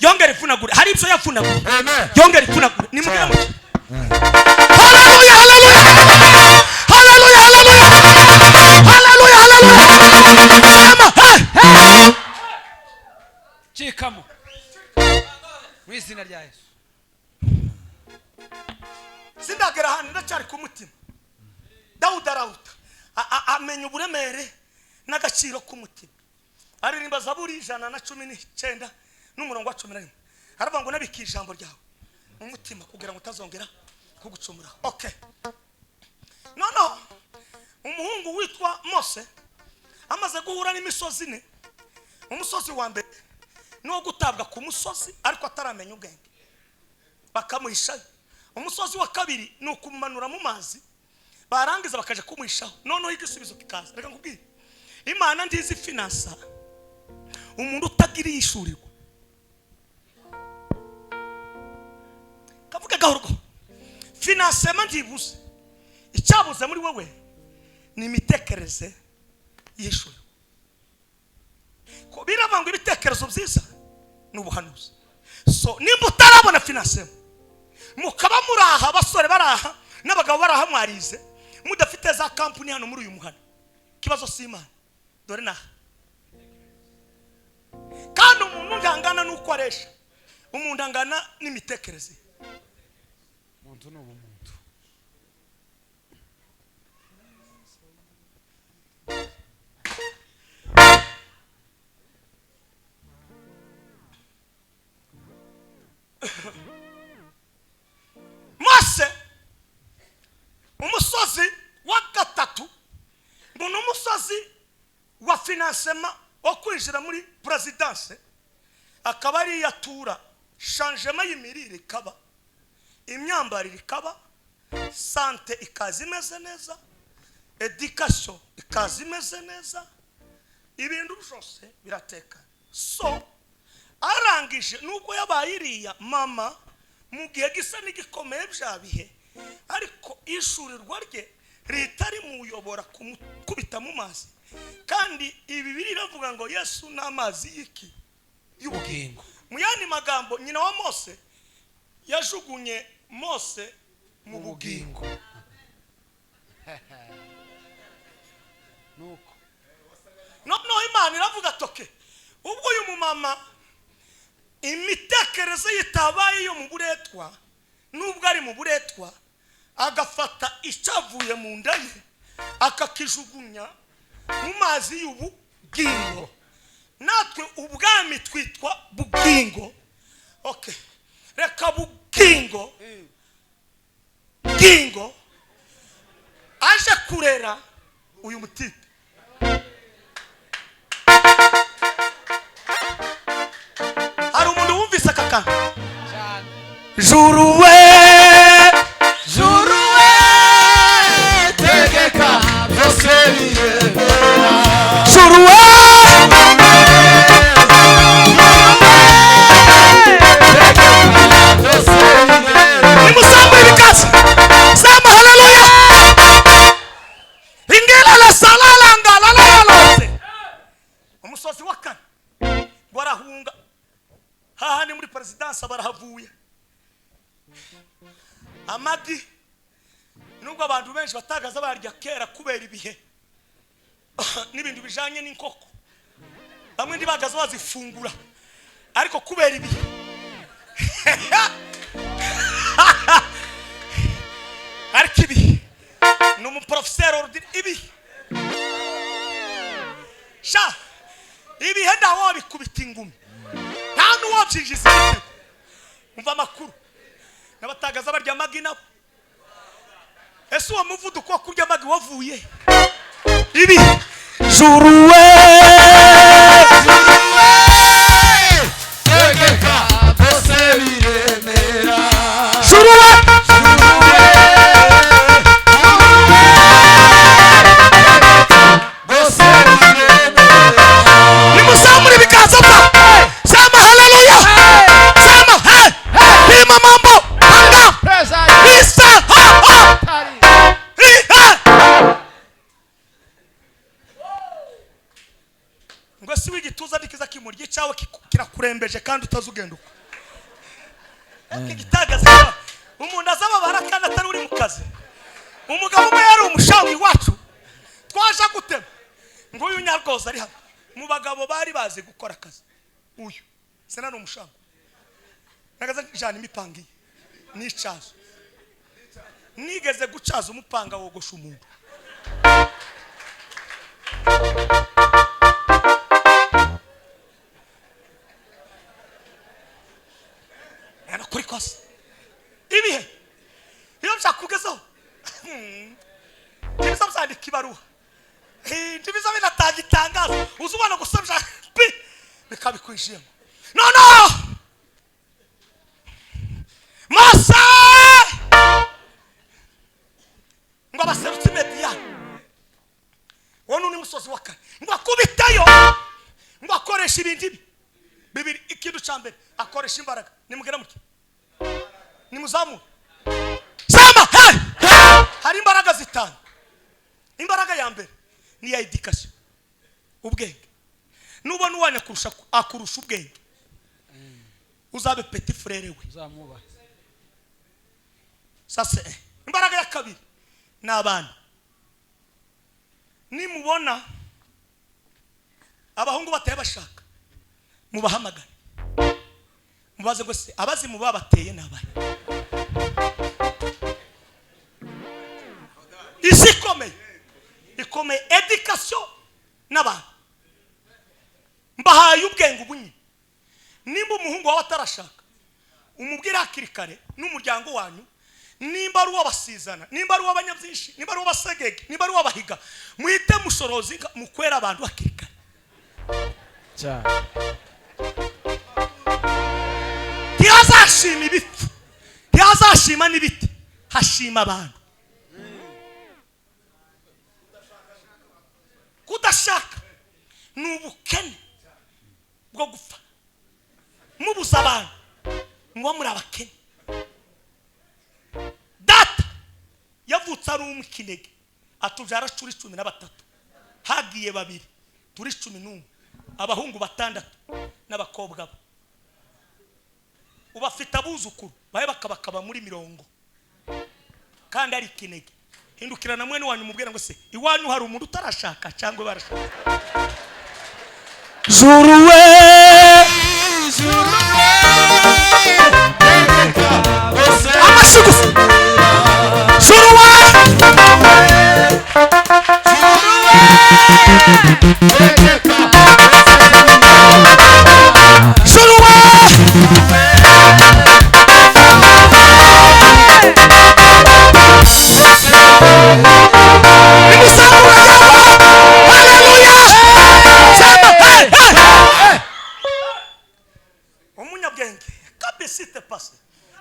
yongera ivunagura hari ibyo yavunagura amen yongera ivunagura ni mubwira muke haleluya haleluya haleluya haleluya haleluya haleluya cikamo n'izina rya Yesu sindagera hano ndacyari ku mutima Dawudi arawuta amenya uburemere n'agaciro k'umutima aririmba zaburi 119 n'umurongo wa 11 aravuga ngo nabika ijambo ryawe mu mutima kugira ngo utazongera kugucumura okay nono umuhungu witwa Mose amaze guhura n'imisozi ine. Umusozi wa mbere no gutabwa ku musozi ariko ataramenya ubwenge bakamuhishayo. Umusozi wa kabiri ni ukumanura mu mazi barangiza bakaje kumuhishaho. Noneho igisubizo kikaza. Reka nkubwire, Imana ndizi finansa umuntu utagiriye ishurirwa. Kavuga gahoro finansema ndibuze, icyabuze muri wewe ni imitekerereze y'ishuri. Ko birabanga ibitekerezo byiza n'ubuhanuzi. So nimba utarabona finansema mukaba muraha, abasore baraha n'abagabo baraha, mwarize mudafite za kampani hano muri uyu muhana, kibazo si Imana. Dore naha kandi umuntu ndangana nuko aresha, umuntu angana n'imitekerereze. Umuntu n'ubumuntu. Mose umusozi wa gatatu ngo n'umusozi wa finansema wo kwinjira muri presidence, akaba ari yatura changement y'imirire ikaba, imyambarire ikaba, sante ikaza imeze neza, education ikaza imeze neza, ibintu byose biratekana. So arangije nubwo yabaye iriya mama mu gihe gisa n'igikomeye byabihe, ariko ishurirwa rye ritari muyobora kubita mu mazi. Kandi ibi biri ravuga ngo Yesu n'amazi y'iki y'ubugingo. Mu yandi magambo nyina wa Mose yajugunye Mose mu bugingo. Nuko No Imana iravuga toke, ubwo uyu mumama imitekerereze yitabaye yo mu buretwa, nubwo ari mu buretwa, agafata icyavuye mu nda ye akakijugunya mu mazi y'ubugingo. Natwe ubwami twitwa bugingo. Okay, reka bugingo bugingo aje kurera uyu mutipe. Hari umuntu wumvise akaka juruwe tegeka byose biremera. juruwe nimusambure ibikazi sema haleluya. Ingela la salala ngala la yalose. Umusozi wa kane barahunga hahani muri presidence barahavuye. Amagi nubwo abantu benshi batagaza barya kera kubera ibihe n'ibintu bijanye n'inkoko, bamwe ndibagaza bazifungura ariko kubera ibihe ariko ibihe n'umuprofesseur ordine ibihe sha ibihe ndawo bikubita ingumi nta n'uwabyinjiza ibitego. Umva amakuru n'abatagaza barya amagi nabo. Ese uwo muvuduko wo kurya amagi wavuye ibi juruwe Tegeka byose biremera. juruwe Byose biremera. nimusambure ibiganza bya sema haleluya. Sema pima mambo anga Presa isa tari. ngo si wigituza ndikiza kimurye cyawe kirakurembeje kandi utazugenda uko. Igitagaza umuntu azababara kandi atari uri mu kazi. Umugabo umwe yari umushawi wacu twaje gutema ngo uyu nyarwoza ari hano mu bagabo bari bazi gukora akazi. Uyu sena n'umushawi nagaza jana imipangiye n'icazo nigeze gucaza umupanga wogosha umuntu. Era kuri kosa ibihe iyo nshaka kugezaho ndibiza byandika ibaruwa ndibiza binatanga bikabikwijemo no Mose ngo baserutse Mediyani wone uni musozi wa kane ngo akubitayo ngo akoresha ibindi bibiri ikintu cyambere akoresha imbaraga nimugera muke nimuzamu sama hari imbaraga zitanu imbaraga ya mbere ni ya education ubwenge nubona uwanya akurusha ubwenge uzabe petit frère we uzamuba sasa imbaraga ya kabiri n'abana nimubona abahungu bateye bashaka mubahamagara mubaze ngo se abazi mubabateye n'abana ikomeye education n'abana mbahaye ubwenge ubunyi nimba umuhungu wawe atarashaka umubwira hakiri kare n'umuryango wanyu nimba ari uw'abasizana nimba ari uw'abanyabyinshi nimba ari uw'abasegege nimba ari uw'abahiga muhite mushorozi mukwera abantu hakiri kare cyane ntihazashima ibiti ntihazashima n'ibiti hashima abantu kudashaka ni ubukene bwo gupfa mubuza abantu muba muri abakene data yavutse ari umukinege atubyara turi 13 hagiye babiri turi 11 abahungu 6 n'abakobwa bo ubafite abuzukuru baye bakabakaba muri 40 kandi ari kinege hindukirana mwene wanyu mubwira ngo se iwanyu hari umuntu utarashaka cyangwa barashaka Zuruwe amashigufu Zuruwe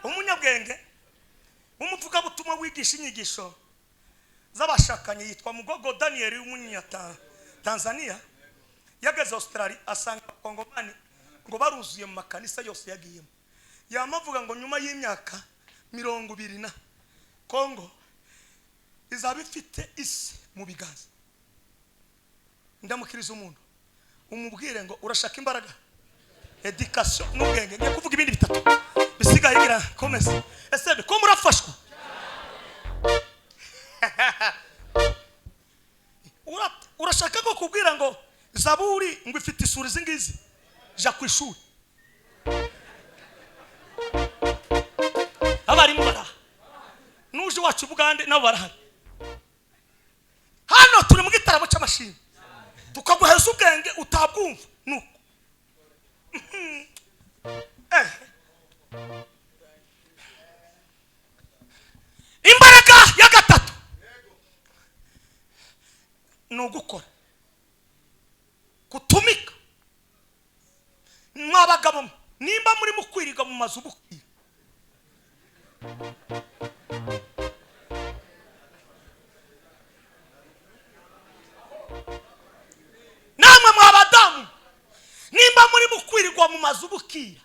umunyabwenge umuvuga butumwa wigisha inyigisho z'abashakanye yitwa Mugogo Daniel w'umunya Tanzania yageze Australia asanga Kongomani ngo baruzuye mu makanisa yose yagiyemo yamavuga ngo nyuma y'imyaka 20 na Kongo izaba ifite isi mu biganza ndamukiriza umuntu umubwire ngo urashaka imbaraga education n'ubwenge ngiye kuvuga ibindi bitatu bisigaye gira komeza ese ko murafashwa urashaka ko kubwira ngo Zaburi ngo ifite isuri zingizi ja kwishuri abari mubara nuje wacu Bugande nabo barahari hano turi mu gitaramo cy'amashini tukaguheza ubwenge utabwumva nuko imbaraga ya gatatu nugukora kutumika mwabagabo nimba muri mukwiriga mu mazu bukira namwe mwabadamu nimba muri mukwirirwa mu mazu bukira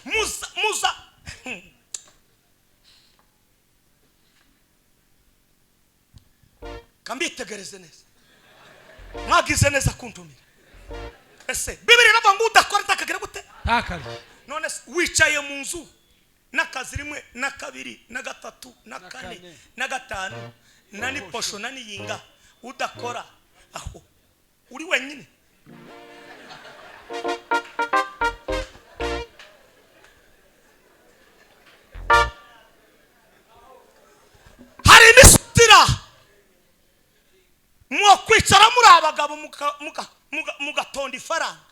muza kambitegereze neza mwagize neza kuntumira ese Bibiri iravuga ngo udakora takagira gute takari none wicaye mu nzu n'akazi rimwe na kabiri na gatatu na kane na gatanu na niposho na niyinga udakora aho uri wenyine hari imisitira mwo kwicara muri abagabo mugatonda ifaranga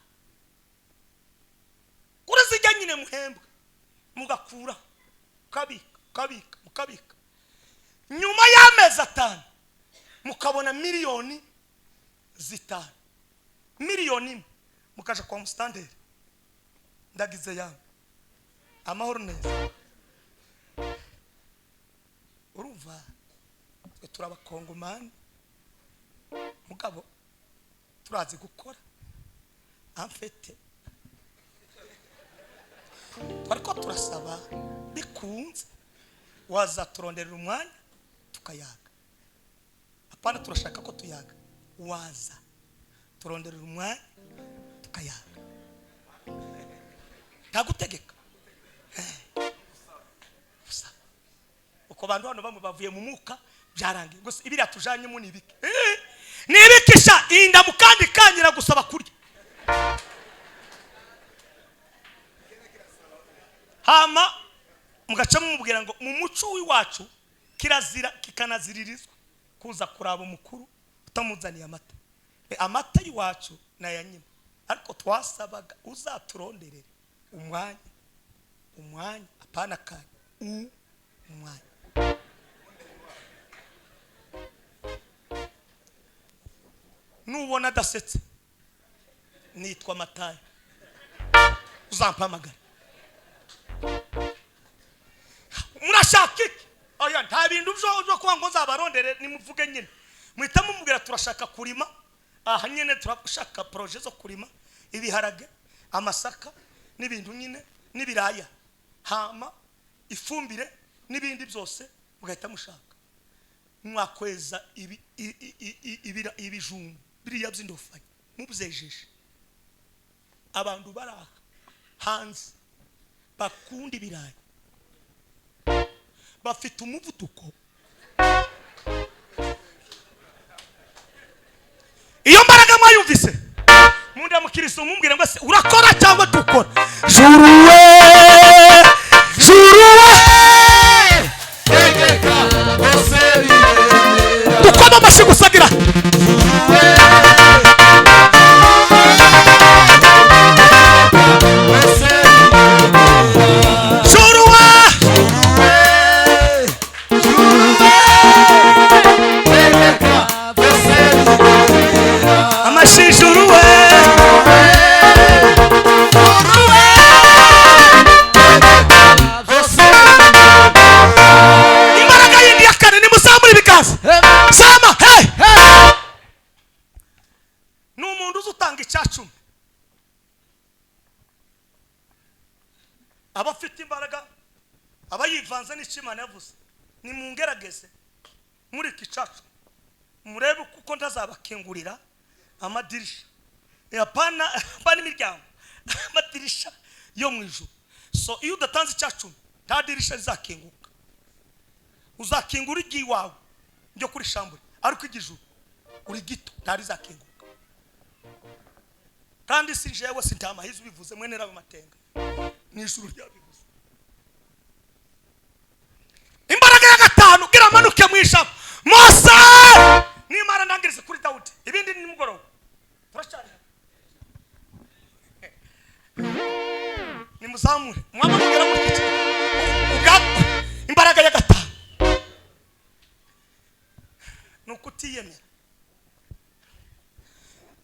kuri zijya nyine muhembwa mugakura mukabika nyuma y'amezi 5 mukabona miliyoni 5 miliyoni mukaja kwa mustandere ndagize ya amahoro neza. Urumva twe turabakongomani mugabo turazi gukora amfete twariko turasaba bikunze waza turonderera umwanya tukayaga. Apana turashaka ko tuyaga, waza turonderera umwanya tukayaga, ntagutegeka uko bantu hano bamwe bavuye mu muka byarangiye gusa ibiri atujanyemo nibiki nibikisha inda mukandi kanyira gusaba kurya. Hama mugaca mumubwira ngo mu muco w'iwacu kirazira kikanaziririzwa kuza kuraba umukuru utamuzaniye amata. Amata y'iwacu naya nyine, ariko twasabaga uzaturonderere umwanya apana kanya umwanya. Nubona adasetse nitwa Matayo uzampamagara. Murashaka iki? Oya nta bintu byo kuba ngo nzabarondere nimuvuge nyine. Muhita mumubwira turashaka kurima. Aha nyine turashaka projet zo kurima ibiharage, amasaka n'ibintu nyine n'ibiraya. Hama ifumbire n'ibindi byose mugahita mushaka. Mwakweza ibijumba biriya by'indofanya mubuzejeje. Abantu baraha hanze bakunda ibiraya bafite umuvuduko. Iyo mbaraga mwayumvise munda mukiriso mumbwira ngo se urakora cyangwa dukora. Juruwe tegeka bose birera dukoma amashi gusagira. Sama hey n'umuntu uzutanga icyacumi abafite imbaraga abayivanze n'ikimana yavuze ni mungerageze muri kicacu murebe kuko ndazabakengurira amadirisha yapana imiryango amadirisha yo mu ijuru. So iyo udatanze icyacumi nta dirisha rizakenguka, uzakingura igiwawe ndio kuri shambure ariko igijuru uri gito ntari zakenguka. Kandi si jewe sintamahizo bivuze mwene rabe matenga ni ijuru ryabivuze. Imbaraga ya gatanu gira manuke mwishaba Mose nimara ndangirize kuri Daudi ibindi ni mugoroba turashari ni muzamure mwamagera muri kici imbaraga ya gatanu nukutiyemera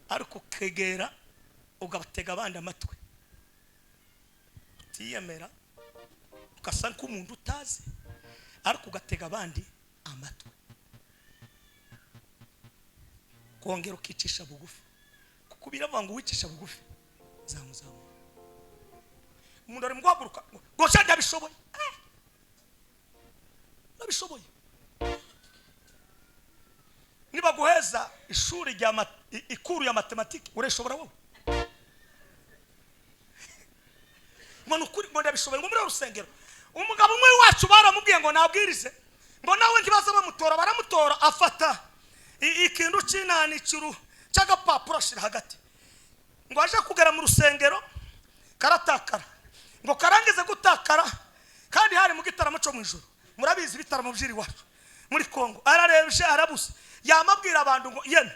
ariko kegera ugabatega abandi amatwi. Utiyemera ukasa nk'umuntu utazi ariko ugatega abandi amatwi. Kongera ukicisha bugufi kuko biravuga ngo wicisha bugufi zamuzamu. Umuntu ari mguhaguruka ngo shaka bishoboye nabishoboye. Niba guheza ishuri rya ikuru ya matematiki ureshobora wowe mwana ukuri ngo ndabishoboye ngo muri rusengero. Umugabo umwe wacu baramubwiye ngo nabwirize ngo nawe ntibaza bamutora, baramutora afata ikintu cy'inani cyuru cy'agapapuro ashira hagati ngo aje kugera mu rusengero karatakara ngo karangize gutakara kandi hari mu gitaramo cyo mu ijuru. Murabizi bitaramo byiri wacu muri Kongo ararebje arabuze yamabwira abantu ngo yene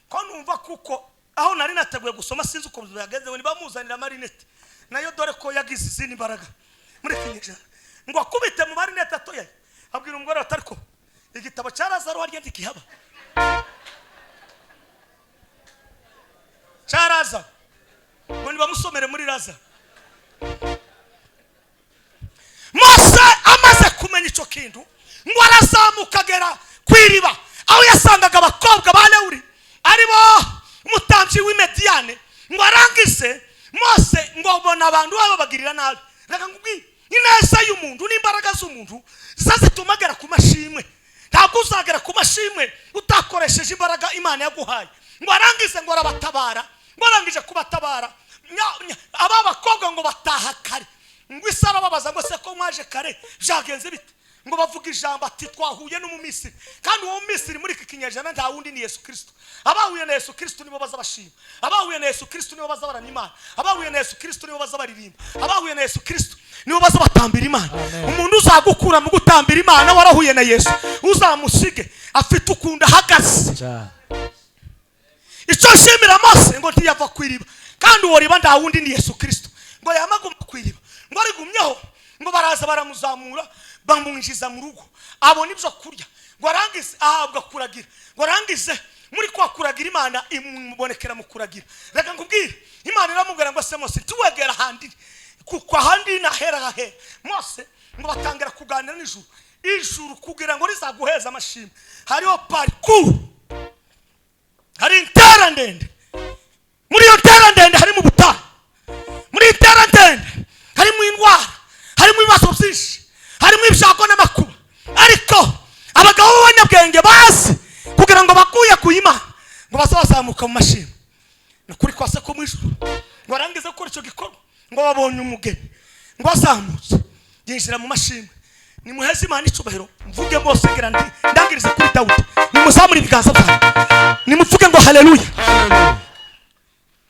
ko numva kuko aho nari nateguye gusoma sinzi uko byagenze ngo bamuzanira marinette nayo dore ko yagize izindi mbaraga muri kinyejana ngo akubite mu marinette atoya abwira umugore atariko igitabo cya Lazaro waryendi kihaba cya Lazaro ngo nibamusomere muri Lazaro icyo kintu ngo arazamuka agera ku iriba aho yasangaga abakobwa ba Lewuri aribo umutambyi w'Imediyane ngo arangize Mose ngo abona abantu babo bagirira nabi reka ngubwire ineza y'umuntu n'imbaraga z'umuntu zazituma agera ku mashimwe ntabwo uzagera ku mashimwe utakoresheje imbaraga Imana yaguhaye ngo arangize ngo arabatabara ngo arangije kubatabara aba bakobwa ngo bataha kare ngo Isara babaza ngo se ko mwaje kare byagenze bite ngo bavuga ijambo ati twahuye no mu Misiri kandi uwo Misiri muri iki kinyejana nta wundi ni Yesu Kristo abahuye na Yesu Kristo nibo bazabashima abahuye na Yesu Kristo nibo bazabarana Imana abahuye na Yesu Kristo nibo bazabaririmba abahuye na Yesu Kristo nibo bazabatambira Imana umuntu uzagukura mu gutambira Imana warahuye na Yesu uzamusige afite ukunda hagaze icyo shimira Mose ngo ntiyava kwiriba kandi uwo riba nta wundi ni Yesu Kristo ngo yamaguma kwiriba ngo arigumyeho ngo baraza baramuzamura bamunjiza mu rugo abona ibyo kurya ngo arangize ahabwa kuragira ngo arangize muri kwa kuragira Imana imubonekera mu kuragira reka ngubwire Imana iramubwira ngo se Mose tuwegera handi kuko handi nahera hahe Mose ngo batangira kuganira n'ijuru ijuru kugira ngo rizaguheza amashimwe hariho parcours hari intera ndende muri iyo ntera ndende harimo ubutaha muri iyo ntera ndende harimo indwara harimo ibibazo byinshi harimo ibyago n'amakuba ariko abagabo b'abanyabwenge bazi kugira ngo baguye ku Imana ngo bazazamuka mu mashimwe nakuri kwase ko mu ijuru ngo arangize gukora icyo gikorwa ngo babonye umugeni ngo azamutse yinjira mu mashimwe nimuheze Imana icubahiro mvuge Mose ngira ndangirize kuri Dawudi nimuzamure ibiganza byanyu nimuvuge ngo haleluya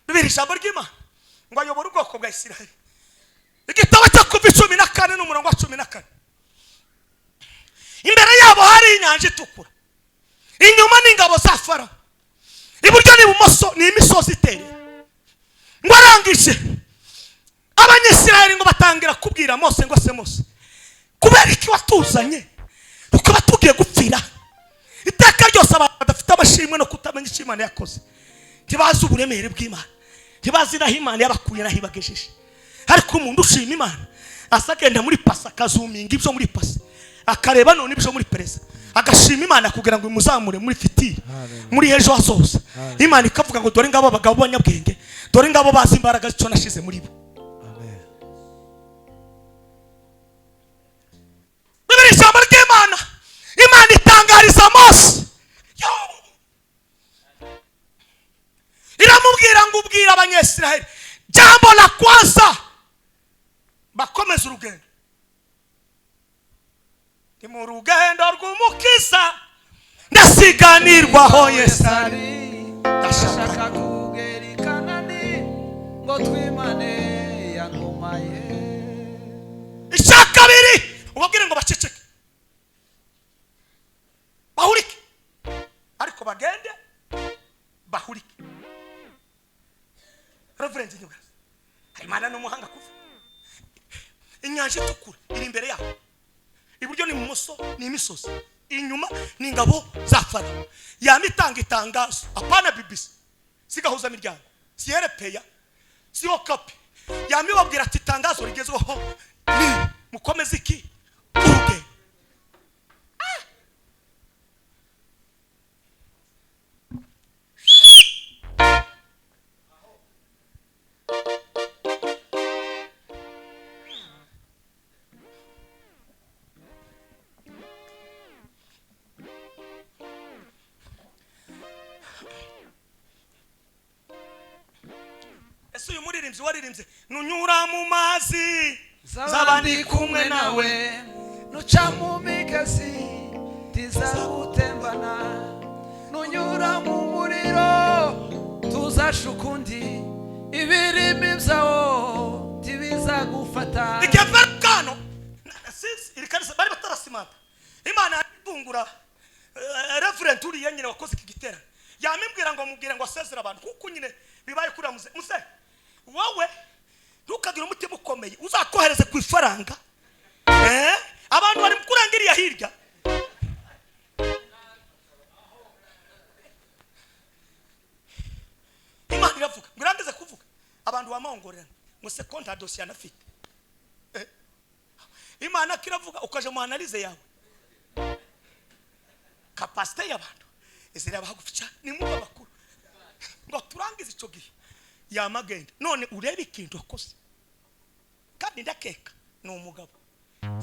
bibiri ijambo ry'Imana ngo ayobora ubwoko bwa Isiraheli igitabo cyo kuva 14 n'umurongo wa 14 imbere yabo hari inyanja itukura inyuma n'ingabo za Farawo iburyo n'ibumoso ni imisozi iteye ngo arangije abanyisiraheli ngo batangira kubwira Mose ngo se Mose kubera iki watuzanye ukaba tugiye gupfira iteka ryose abantu badafite amashimwe no kutamenya icyo Imana yakoze ntibazi uburemere bw'Imana ntibazi naho Imana yabakuye naho ibagejeje ariko umuntu ushima Imana asagenda muri pasa akazuminga ibyo muri pasa akareba none ibyo muri pereza agashima Imana kugira ngo imuzamure muri fitiri muri ejo hazoza Imana ikavuga ngo dore ngabo abagabo b'abanyabwenge dore ngabo bazi imbaraga z'icyo nashize muri bo bibiri ijambo ry'Imana Imana itangariza Mose iramubwira ngo ubwira abanyesiraheli jambo la kwanza bakomeza urugendo ni mu rugendo rw'umukiza ndasiganirwaho Yesu ndashaka kugera i Kanani ngo twimane yangumaye icya kabiri ubabwire ngo baceceke bahurike ariko bagende bahurike Reverend Nyugazi Imana n'umuhanga kuva inyanja itukura iri imbere yabo iburyo ni mumoso ni imisozi inyuma ni ingabo za Farawo yamitanga itangazo apana BBC sigahuza miryango si RPA si Okapi yamibabwira ati itangazo rigezweho ni mukomeze iki uruge uyu muririmbyi waririmbye nunyura mu mazi zabandi kumwe nawe nuca mu migezi tizawutembana nunyura mu muriro tuzashukundi ibirimi byawo tibizagufata ikiverkano iri kanisa bari batarasimata Imana ibungura Reverend uri yenyine wakoze iki giterane yamimbwira ngo mubwire ngo asezera abantu kuko nyine bibaye kuri muze wowe ntukagira umutima ukomeye uzakohereze ku ifaranga abantu bari kurangiriya hirya Imana iravuga ngo irangeze kuvuga abantu bamongorerana ngo se konta dosiye anafite imana kiravuga ukaje mu analize yawe kapasite y'abantu izira bahagufica ni mu bakuru ngo turangize ico gihe yamagenda none urebe ikintu akoze kandi ndakeka ni umugabo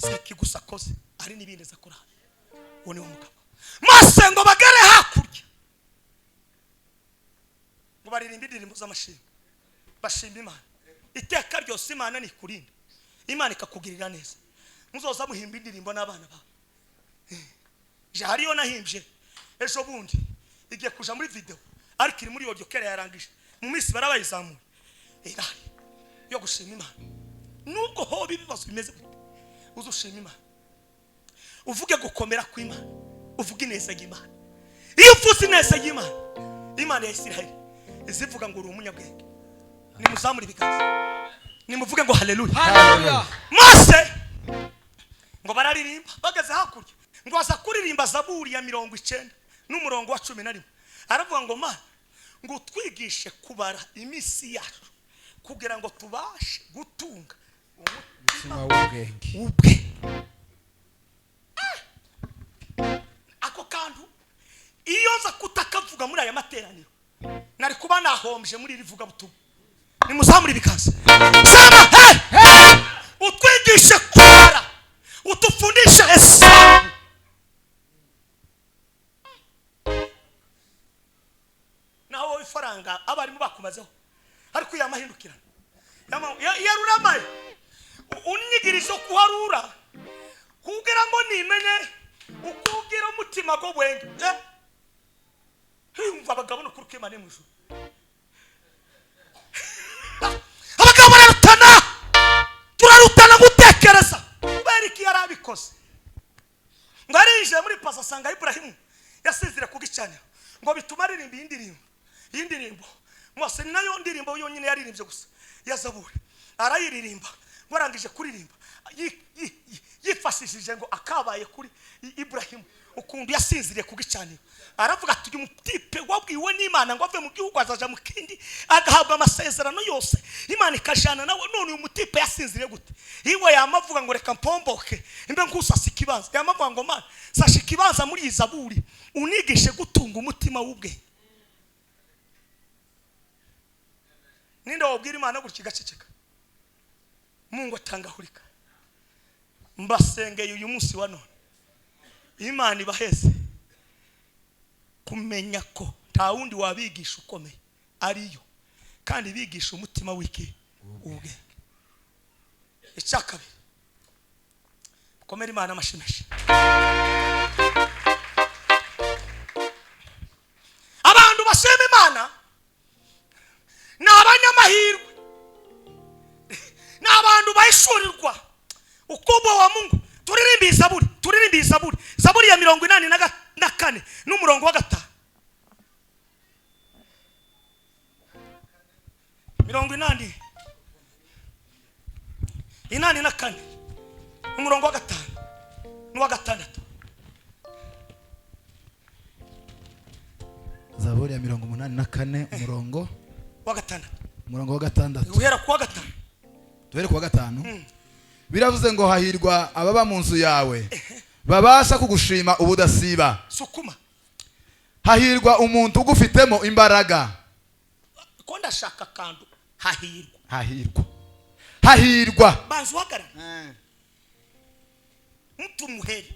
siki gusa akoze ari nibindi zakora wone umugabo maze ngo bagere hakurya ngo baririmba indirimbo z'amashimwe bashimba Imana iteka ryose Imana ni kurinda Imana ikakugirira neza muzoza muhimba indirimbo n'abana bawe hariyo nahimbye ejo bundi igiye kuja muri video ariko iri muri audio kera yarangije mu minsi barabayizamuye irari yo gushima Imana nubwo ho bibazo bimeze gute uzushima Imana uvuge gukomera kw'Imana uvuge ineza y'Imana iyo uvuze ineza y'Imana Imana ya Isiraheli izivuga ngo uri umunyabwenge ni muzamuri ibiganza ni muvuge ngo haleluya haleluya Mose ngo bararirimba bageze hakurya ngo aza kuririmba Zaburi ya 90 n'umurongo wa 11 aravuga ngo Mana ngo twigishe kubara imisi yacu kugira ngo tubashe gutunga umutima w'ubwenge ubwe ako kantu iyo nza kutakavuga muri aya materaniro nari kuba nahombye muri rivuga butumwa ni muzamuri bikaze sama utwigishe kubara utufundishe hesabu naho ifaranga abarimu bakumazeho ariko yamahindukirana yaruramaye unyigirizo kuharura kugira ngo nimenye ukugira umutima go bwenge himva abagabo no kuruka Imana mu ijuru abagabo turarutana gutekereza kubera iki yarabikoze ngo arije muri pasa sanga Ibrahimu yasizire kugicanira ngo bituma aririmba indirimbo Mose nayo ndirimbo yonyine yaririmbye gusa ya Zaburi arayiririmba warangije kuririmba yifashishije ngo akabaye kuri Ibrahimu ukundu yasinziriye kugicanira aravuga ati uyu mutipe wabwiwe n'Imana ngo ave mu gihugu azaja mu kindi agahabwa amasezerano yose Imana ikajana nawe none uyu mutipe yasinziriye gute iwe yamavuga ngo reka mpomboke imbe nkusasa ikibanza yamavuga ngo Mana sasha ikibanza muri Zaburi unigishe gutunga umutima w'ubwenge ninde wabwira Imana gutya igaceceka Mungu atangahurika mbasengeye uyu munsi wa none Imana ibaheze kumenya ko nta wundi wabigisha ukomeye ariyo kandi bigisha umutima w'iki ubwenge icyakabiri komera Imana amashimeshi abantu bashima Imana ni abanyamahirwe ni abantu bahishurirwa ukubwa wa Mungu turirimba Zaburi ya 84 n'umurongo wa 5 84 n'umurongo wa 5 n'uwa 6 Zaburi ya 84 umurongo wa 6 uhera ku wa 5 duhere ku wa 5 biravuze ngo hahirwa ababa mu nzu yawe babasha kugushima ubudasiba sukuma hahirwa umuntu ugufitemo imbaraga ko ndashaka kandu hahirwa banzu wagara mtu muheri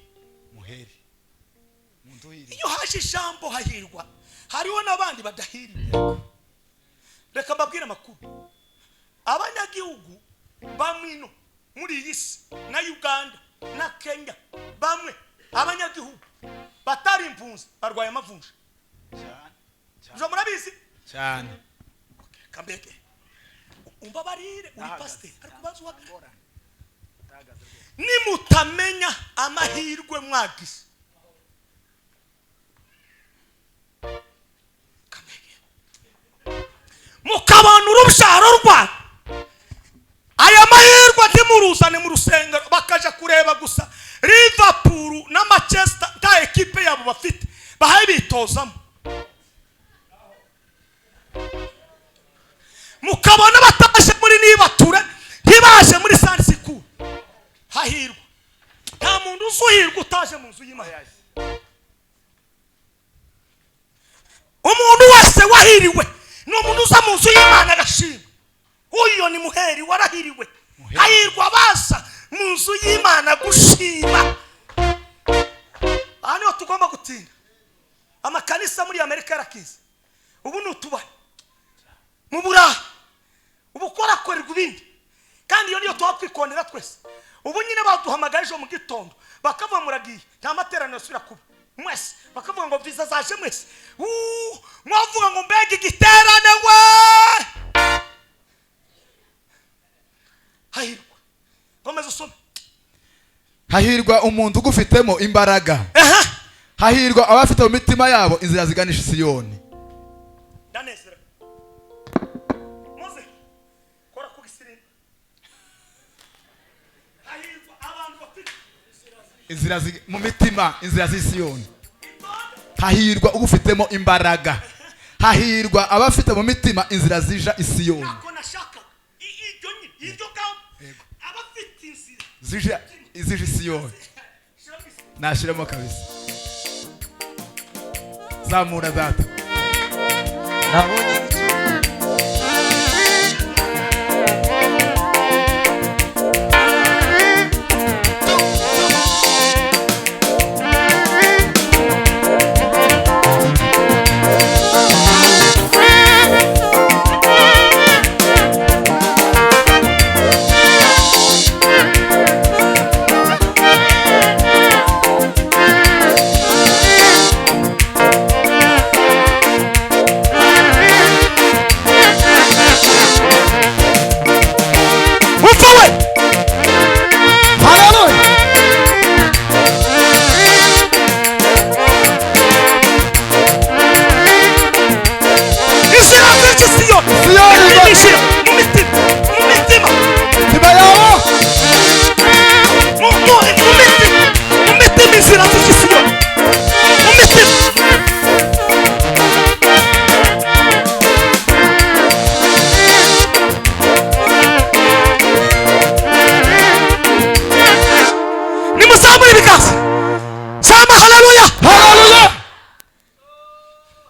iyo haje ijambo hahirwa hariho n'abandi badahirwa reka mbabwire amakuru abanyagihugu bamwino muri iyi si na Uganda na Kenya bamwe abanyagihugu batari impunzi barwaye amavunja cyane murabizi cyane kambeke umba barire uri pastor ariko bazuwa nimutamenya amahirwe mwagize kambeke mukabona urubyaro rwa aya mahirwe ntimuruzane mu rusengero bakaja kureba gusa Liverpool na Manchester nta ekipe yabo bafite bahaye bitozamo mukabona bataje muri nibature ntibaje muri Sansiku hahirwa utaje mu nzu y'Imana. Umuntu wese wahiriwe ni umuntu uza mu nzu y'Imana agashima. Uyo ni muheri warahiriwe. Hahirwa basa mu nzu y'Imana gushima. Hano tugomba gutinda. Amakanisa muri Amerika yarakize. Ubu nutubane mu Burayi ubukora korerwa ibindi kandi iyo niyo twakwikondera twese. Ubu nyine baduhamagaye ejo mu gitondo bakavuga muragiye nta materaniro asubira kuba mwese, bakavuga ngo visa zaje mwese. Mwavuga ngo mbega igiterane we. Hahirwa komeza usome. hahirwa umuntu ugufitemo imbaraga, hahirwa abafite mu mitima yabo inzira ziganisha Siyoni. Danezera Mose kora ku gisirinde. Hahirwa abantu bafite inzira mu mitima, inzira z'Isiyoni. Hahirwa ugufitemo imbaraga, hahirwa abafite mu mitima inzira zija Isiyoni. Nako nashaka iryo kampo abafite Zija inzira Isiyoni. Nashiramo kabisa. Zamura data. nabonye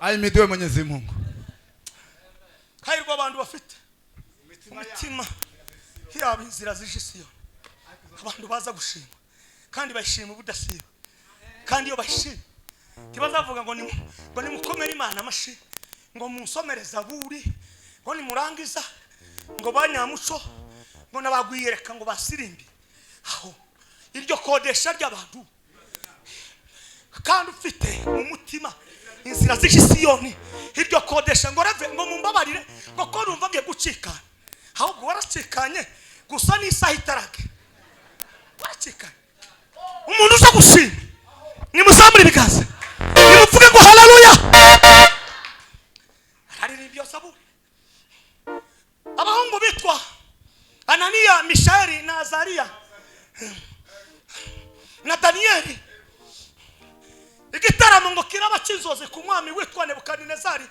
Ahimidiwe Mwenyezi Mungu. hahirwa abantu bafite umutima yaba inzira zije Siyoni. Abantu baza gushima kandi bashima ubudasiba. Kandi iyo bashima tibazavuga ngo nimukomere Imana amashi, ngo munsomere Zaburi, ngo nimurangiza, ngo banyamuco, ngo nabagwiyereka ngo basirimbi. Aho iryo kodesha ry'abantu kandi ufite umutima inzira zije Siyoni, iryo kodesha ngo reve ngo mumbabarire ngo ko numva ngiye gucikana. Ahubwo waracikanye gusa n'isaha itarake. Waracikanye. Umuntu uza gushima nimuzamure ibiganza nimuvuge ngo haleluya. Hari ibyo Zaburi. Abahungu bitwa Ananiya, Mishaeli na Azariya na Daniyeli, igitaramo ngo kiraba cy'inzozi ku mwami witwa Nebukadinezari.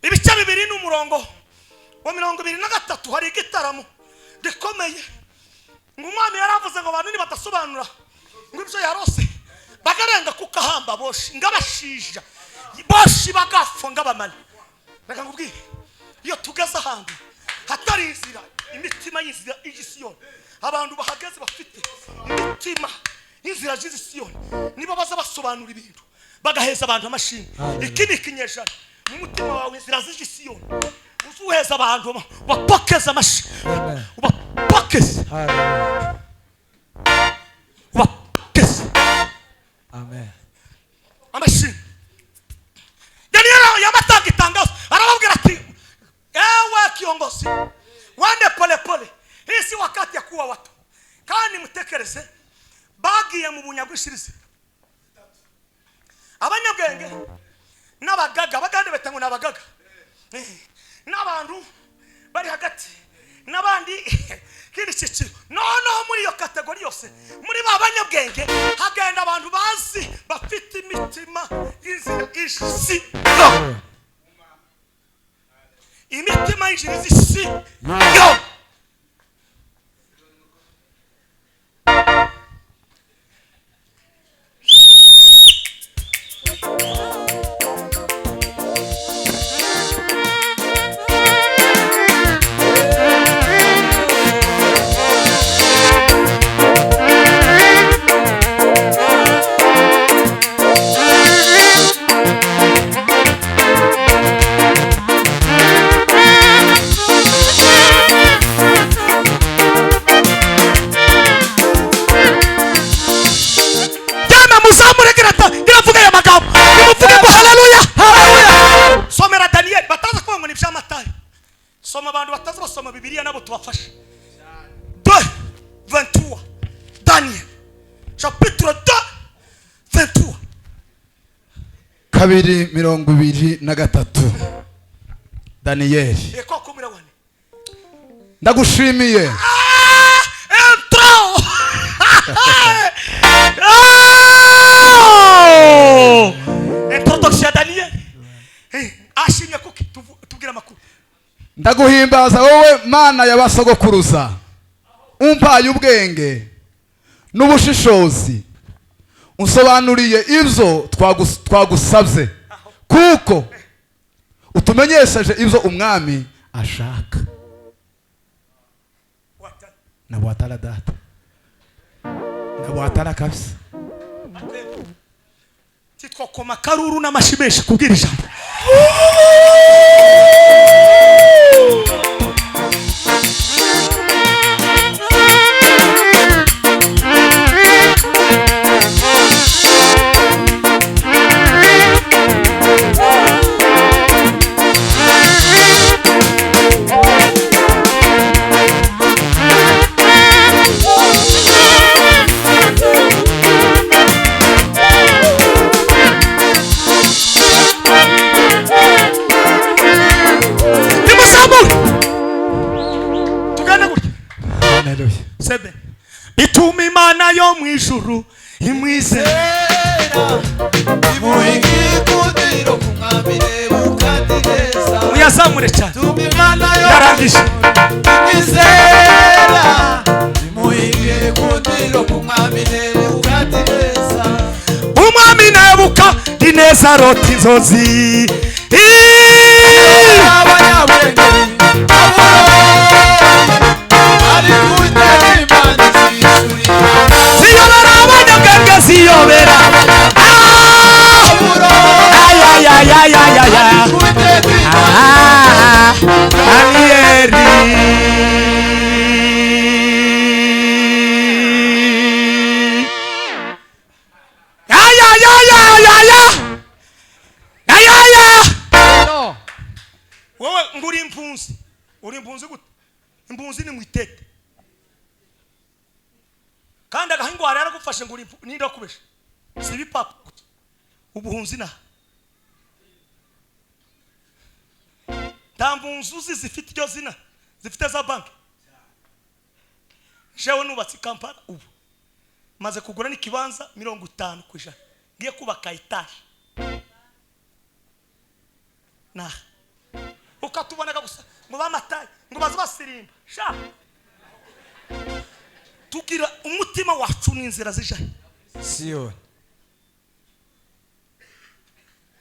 Ibice 2 n'umurongo wa 23 hari igitaramo gikomeye. Ngo umwami yaravuze ngo abantu nibatasobanura ngo ibyo yarose bagarenga kukahamba boshi ngabashija boshi bagafo ngabamani. Reka ngubwire iyo tugeze ahantu hatari inzira imitima y'inzira y'Isiyoni, abantu bahagaze bafite imitima inzira z'Isiyoni nibo baza basobanura ibintu bagaheza abantu amashini. Iki ni kinyejana mu mutima wawe inzira z'Isiyoni uzuheza abantu bapokeza amashini. Bapokeza amen amashini. Daniel yamatanga itangazo arababwira ati ewe kiongozi wande pole pole, hii si wakati ya kuwa watu kandi mutekereze bagiye mu bunyagwishirize. Abanyabwenge n'abagaga bagande betango n'abagaga n'abantu bari hagati n'abandi kindi cyiciro. No muri iyo kategori yose muri babanyabwenge hagenda abantu bazi bafite imitima inzira isi. Imitima inzira isi yo. soma abantu batazi basoma Bibiliya nabo tubafashe 2:23 Daniel chapitre 2:23 2:23 Daniyeli. Eko kumira wane Ndagushimiye intro introduction ya Daniel ashimye kuki tubwira makuru. Ndaguhimbaza wowe Mana y'abasogokuruza umpaye ubwenge n'ubushishozi unsobanuriye ibyo twagusabye kuko utumenyesheje ibyo umwami ashaka. Nabwatara data nabwatara kabisa titwa koma karuru n'amashimeshi kubwira ijambo. Bituma Imana yo mwijuru imwizera imuhingikundiro kumwami Nebukadineza uyazamure cyane yarangije imwizera imuhingikundiro kumwami Nebukadineza umwami Nebukadineza arota inzozi abanyabwenge ziyobera abanyabwenge ziyobera Daniyeli wowe nguri impunzi uri impunzi gute? Impunzi ni mwitete kandi agahingo hari aragufashe nguri ninda kubesha sibi papa ubuhunzi na ndambunzu zifite iryo zina zifite za banki. Jewe nubatse Kampala ubu maze kugura n'ikibanza 50% ngiye kubaka etaje na ukatubonaga gusa ngo bamataye ngo bazabasirimba sha tugira umutima wacu n'inzira zijaye siyo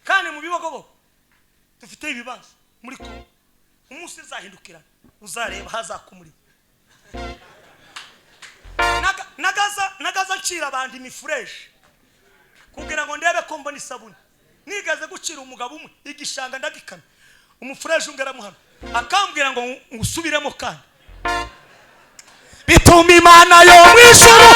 kandi mu bibogobo dufite ibibanza muri ko umunsi zahindukira uzareba hazakumuri nagaza ncira abandi imifureshi kugira ngo ndebe ko mbona isabuni nigaze gucira umugabo umwe igishanga ndagikana umufureshi ungera muhano akambwira ngo ngusubiremo kandi bituma Imana yo mwijuru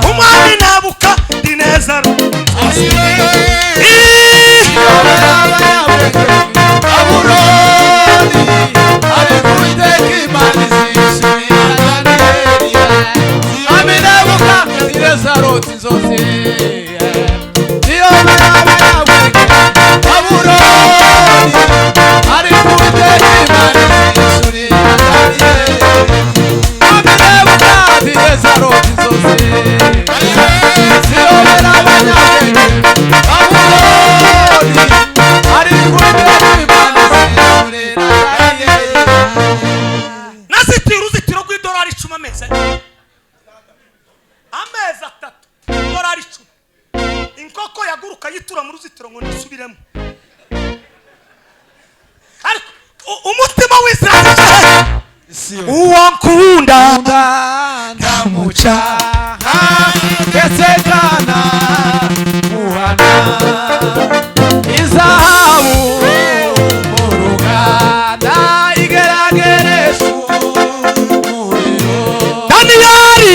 umwami Nebukadineza uruzitiro rw'idolari 10 amezi 3 dolari 10 inkoko yaguruka yitura mu ruzitiro ngo nisubiremo ariko umutima w'Isirayeli uwankunda ndamuca kesekana muhana izahabu mu ruganda igerageresha umuriro. Daniyeli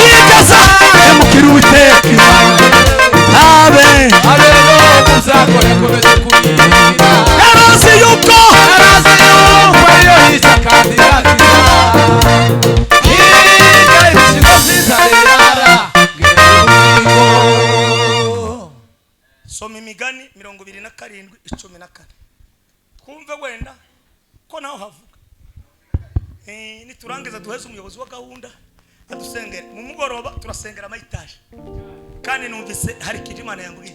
yigeza emukira Uwiteka Imana soma imigani 27:14 twumve wenda ko naho havuga niturangiza duheze umuyobozi wa gahunda adusengera mu mugoroba turasengera amayitaje kandi numvise hari kiri Imana yambwiye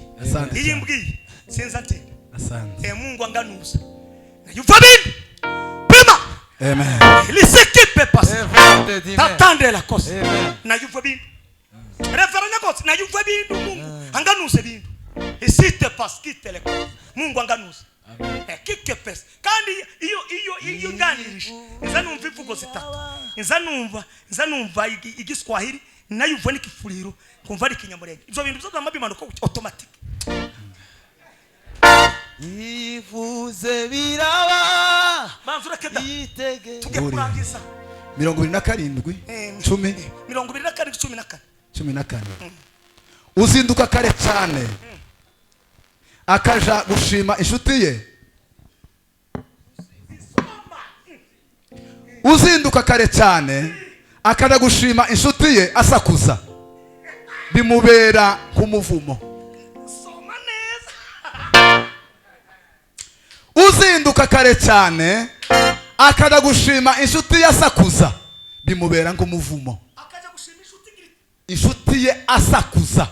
iyi mbwiye sinza ati asante Mungu anganuza nayuva bindi pima amen lisekipe passe Evente di me. tatande la cosa Amen. nayuva bindi referanya gose nayuva bindi Mungu anganuze bindi isite passe quitte le cose Mungu anganuza kike pesa kandi iyo nganirije nza numva ivugo zitatu nza numva igiswahili nayuva n'ikifuriro kumva ari kinyamurenge ibyo bintu byo mabimanuka automatic ivuze biraba manzura keda yitege tuge kurangiza 27 10 22:14 uzinduka kare cyane akaja gushima inshuti ye uzinduka kare cyane akaja gushima inshuti ye asakuza bimubera nk'umuvumo soma neza uzinduka kare cyane akaja gushima inshuti ye asakuza bimubera nk'umuvumo akaja gushima inshuti ye asakuza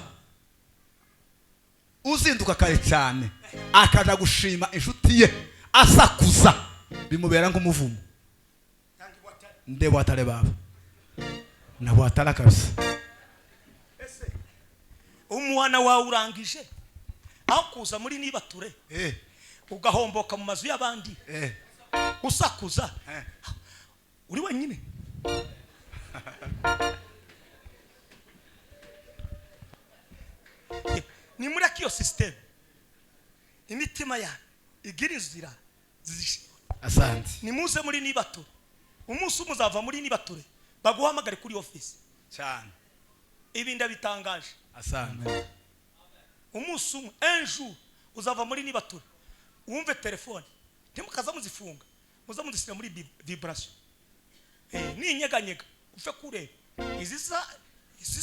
uzinduka kare cyane akaja gushima inshuti ye asakuza bimubera nk'umuvumo ndebo atare baba nabo atara kabisa umuhana wawe urangije aho kuza muri nibature ugahomboka mu mazu y'abandi usakuza uri wenyine ni muri akiyo system imitima ya igira inzira zishira asante nimuze muri nibature umunsi muzava muri nibature baguhamagare kuri office cyane ibi ndabitangaje asante umunsi umwe un jour uzava muri nibature wumve telefone ntimukaza muzifunga muza muzisira muri vibration ni inyeganyega ufe kureba iziza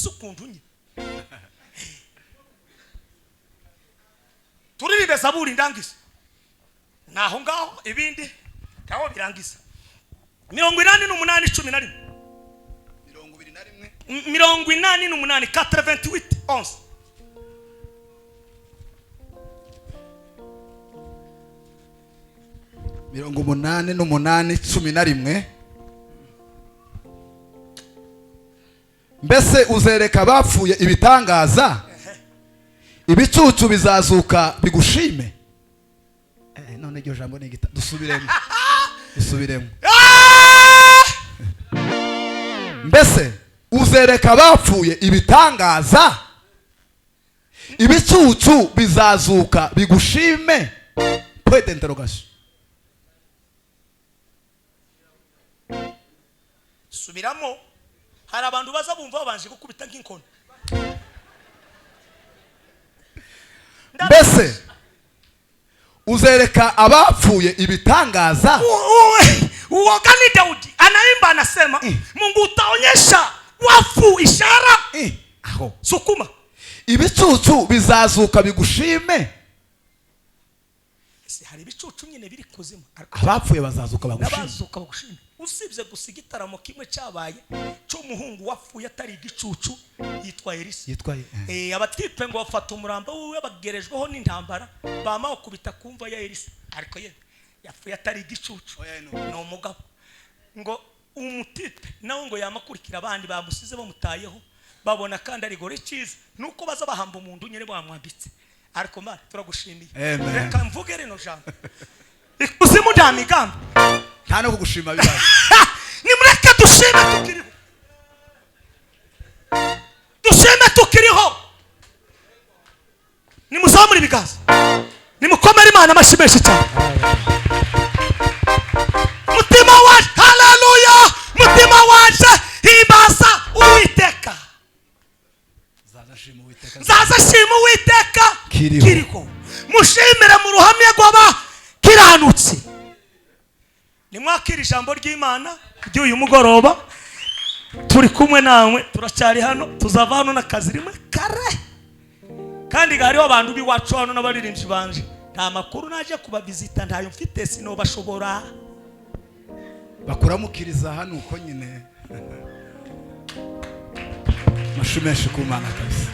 ukuntu nye turirimbe Zaburi ndangiza naho ngaho ibindi kaho birangiza 88:11 88:11 88:11 mbese uzereka bapfuye ibitangaza ibicucu bizazuka bigushime none iryo jambo ni dusubiremo mbese uzereka bapfuye ibitangaza ibicucu bizazuka bigushime point interrogation subiramo hari abantu baza bumva babanje gukubita nk'inkono mbese uzereka abapfuye ibitangaza uogani Daudi anaimba anasema Mungu utaonyesha wafu ishara aho sukuma ibicucu bizazuka bigushime hari ibicucu nyine biri kuzima abapfuye bazazuka bagushime usibye gusiga itaramo kimwe cyabaye cyo muhungu wafuye atari igicucu yitwa Elisa abatipe ngo bafata umurambo wiwe bagerejweho n'intambara bamaho kubita kumva ya Elisa ariko ye yafuye atari igicucu no mugabo ngo umutipe nawe ngo yamakurikira abandi bamusize bamutayeho babona kandi ari gore cyiza nuko baza bahamba umuntu nyine bamwambitse ariko mara turagushimiye reka mvuge reno jambo ikuzimu ndamigamba nta no kugushima bibaye nimureke dushime tukiriho nimuzamure ibiganza nimukomere Imana amashyi menshi cyane mutima waje haleluya mutima waje himbaza Uwiteka nzaza shima Uwiteka kiriho mushimire mu ruhamye rw'abakiranutsi nimwakira ijambo ry'Imana ry'uyu mugoroba turi kumwe nawe turacyari hano tuzava hano n'akazi rimwe kare kandi hariho abantu b'iwacu hano n'abaririmbyi banje nta makuru naje kubavizita ntayo mfite sinobashobora bakuramukiriza hano uko nyine mashumeshi ku Mana kabisa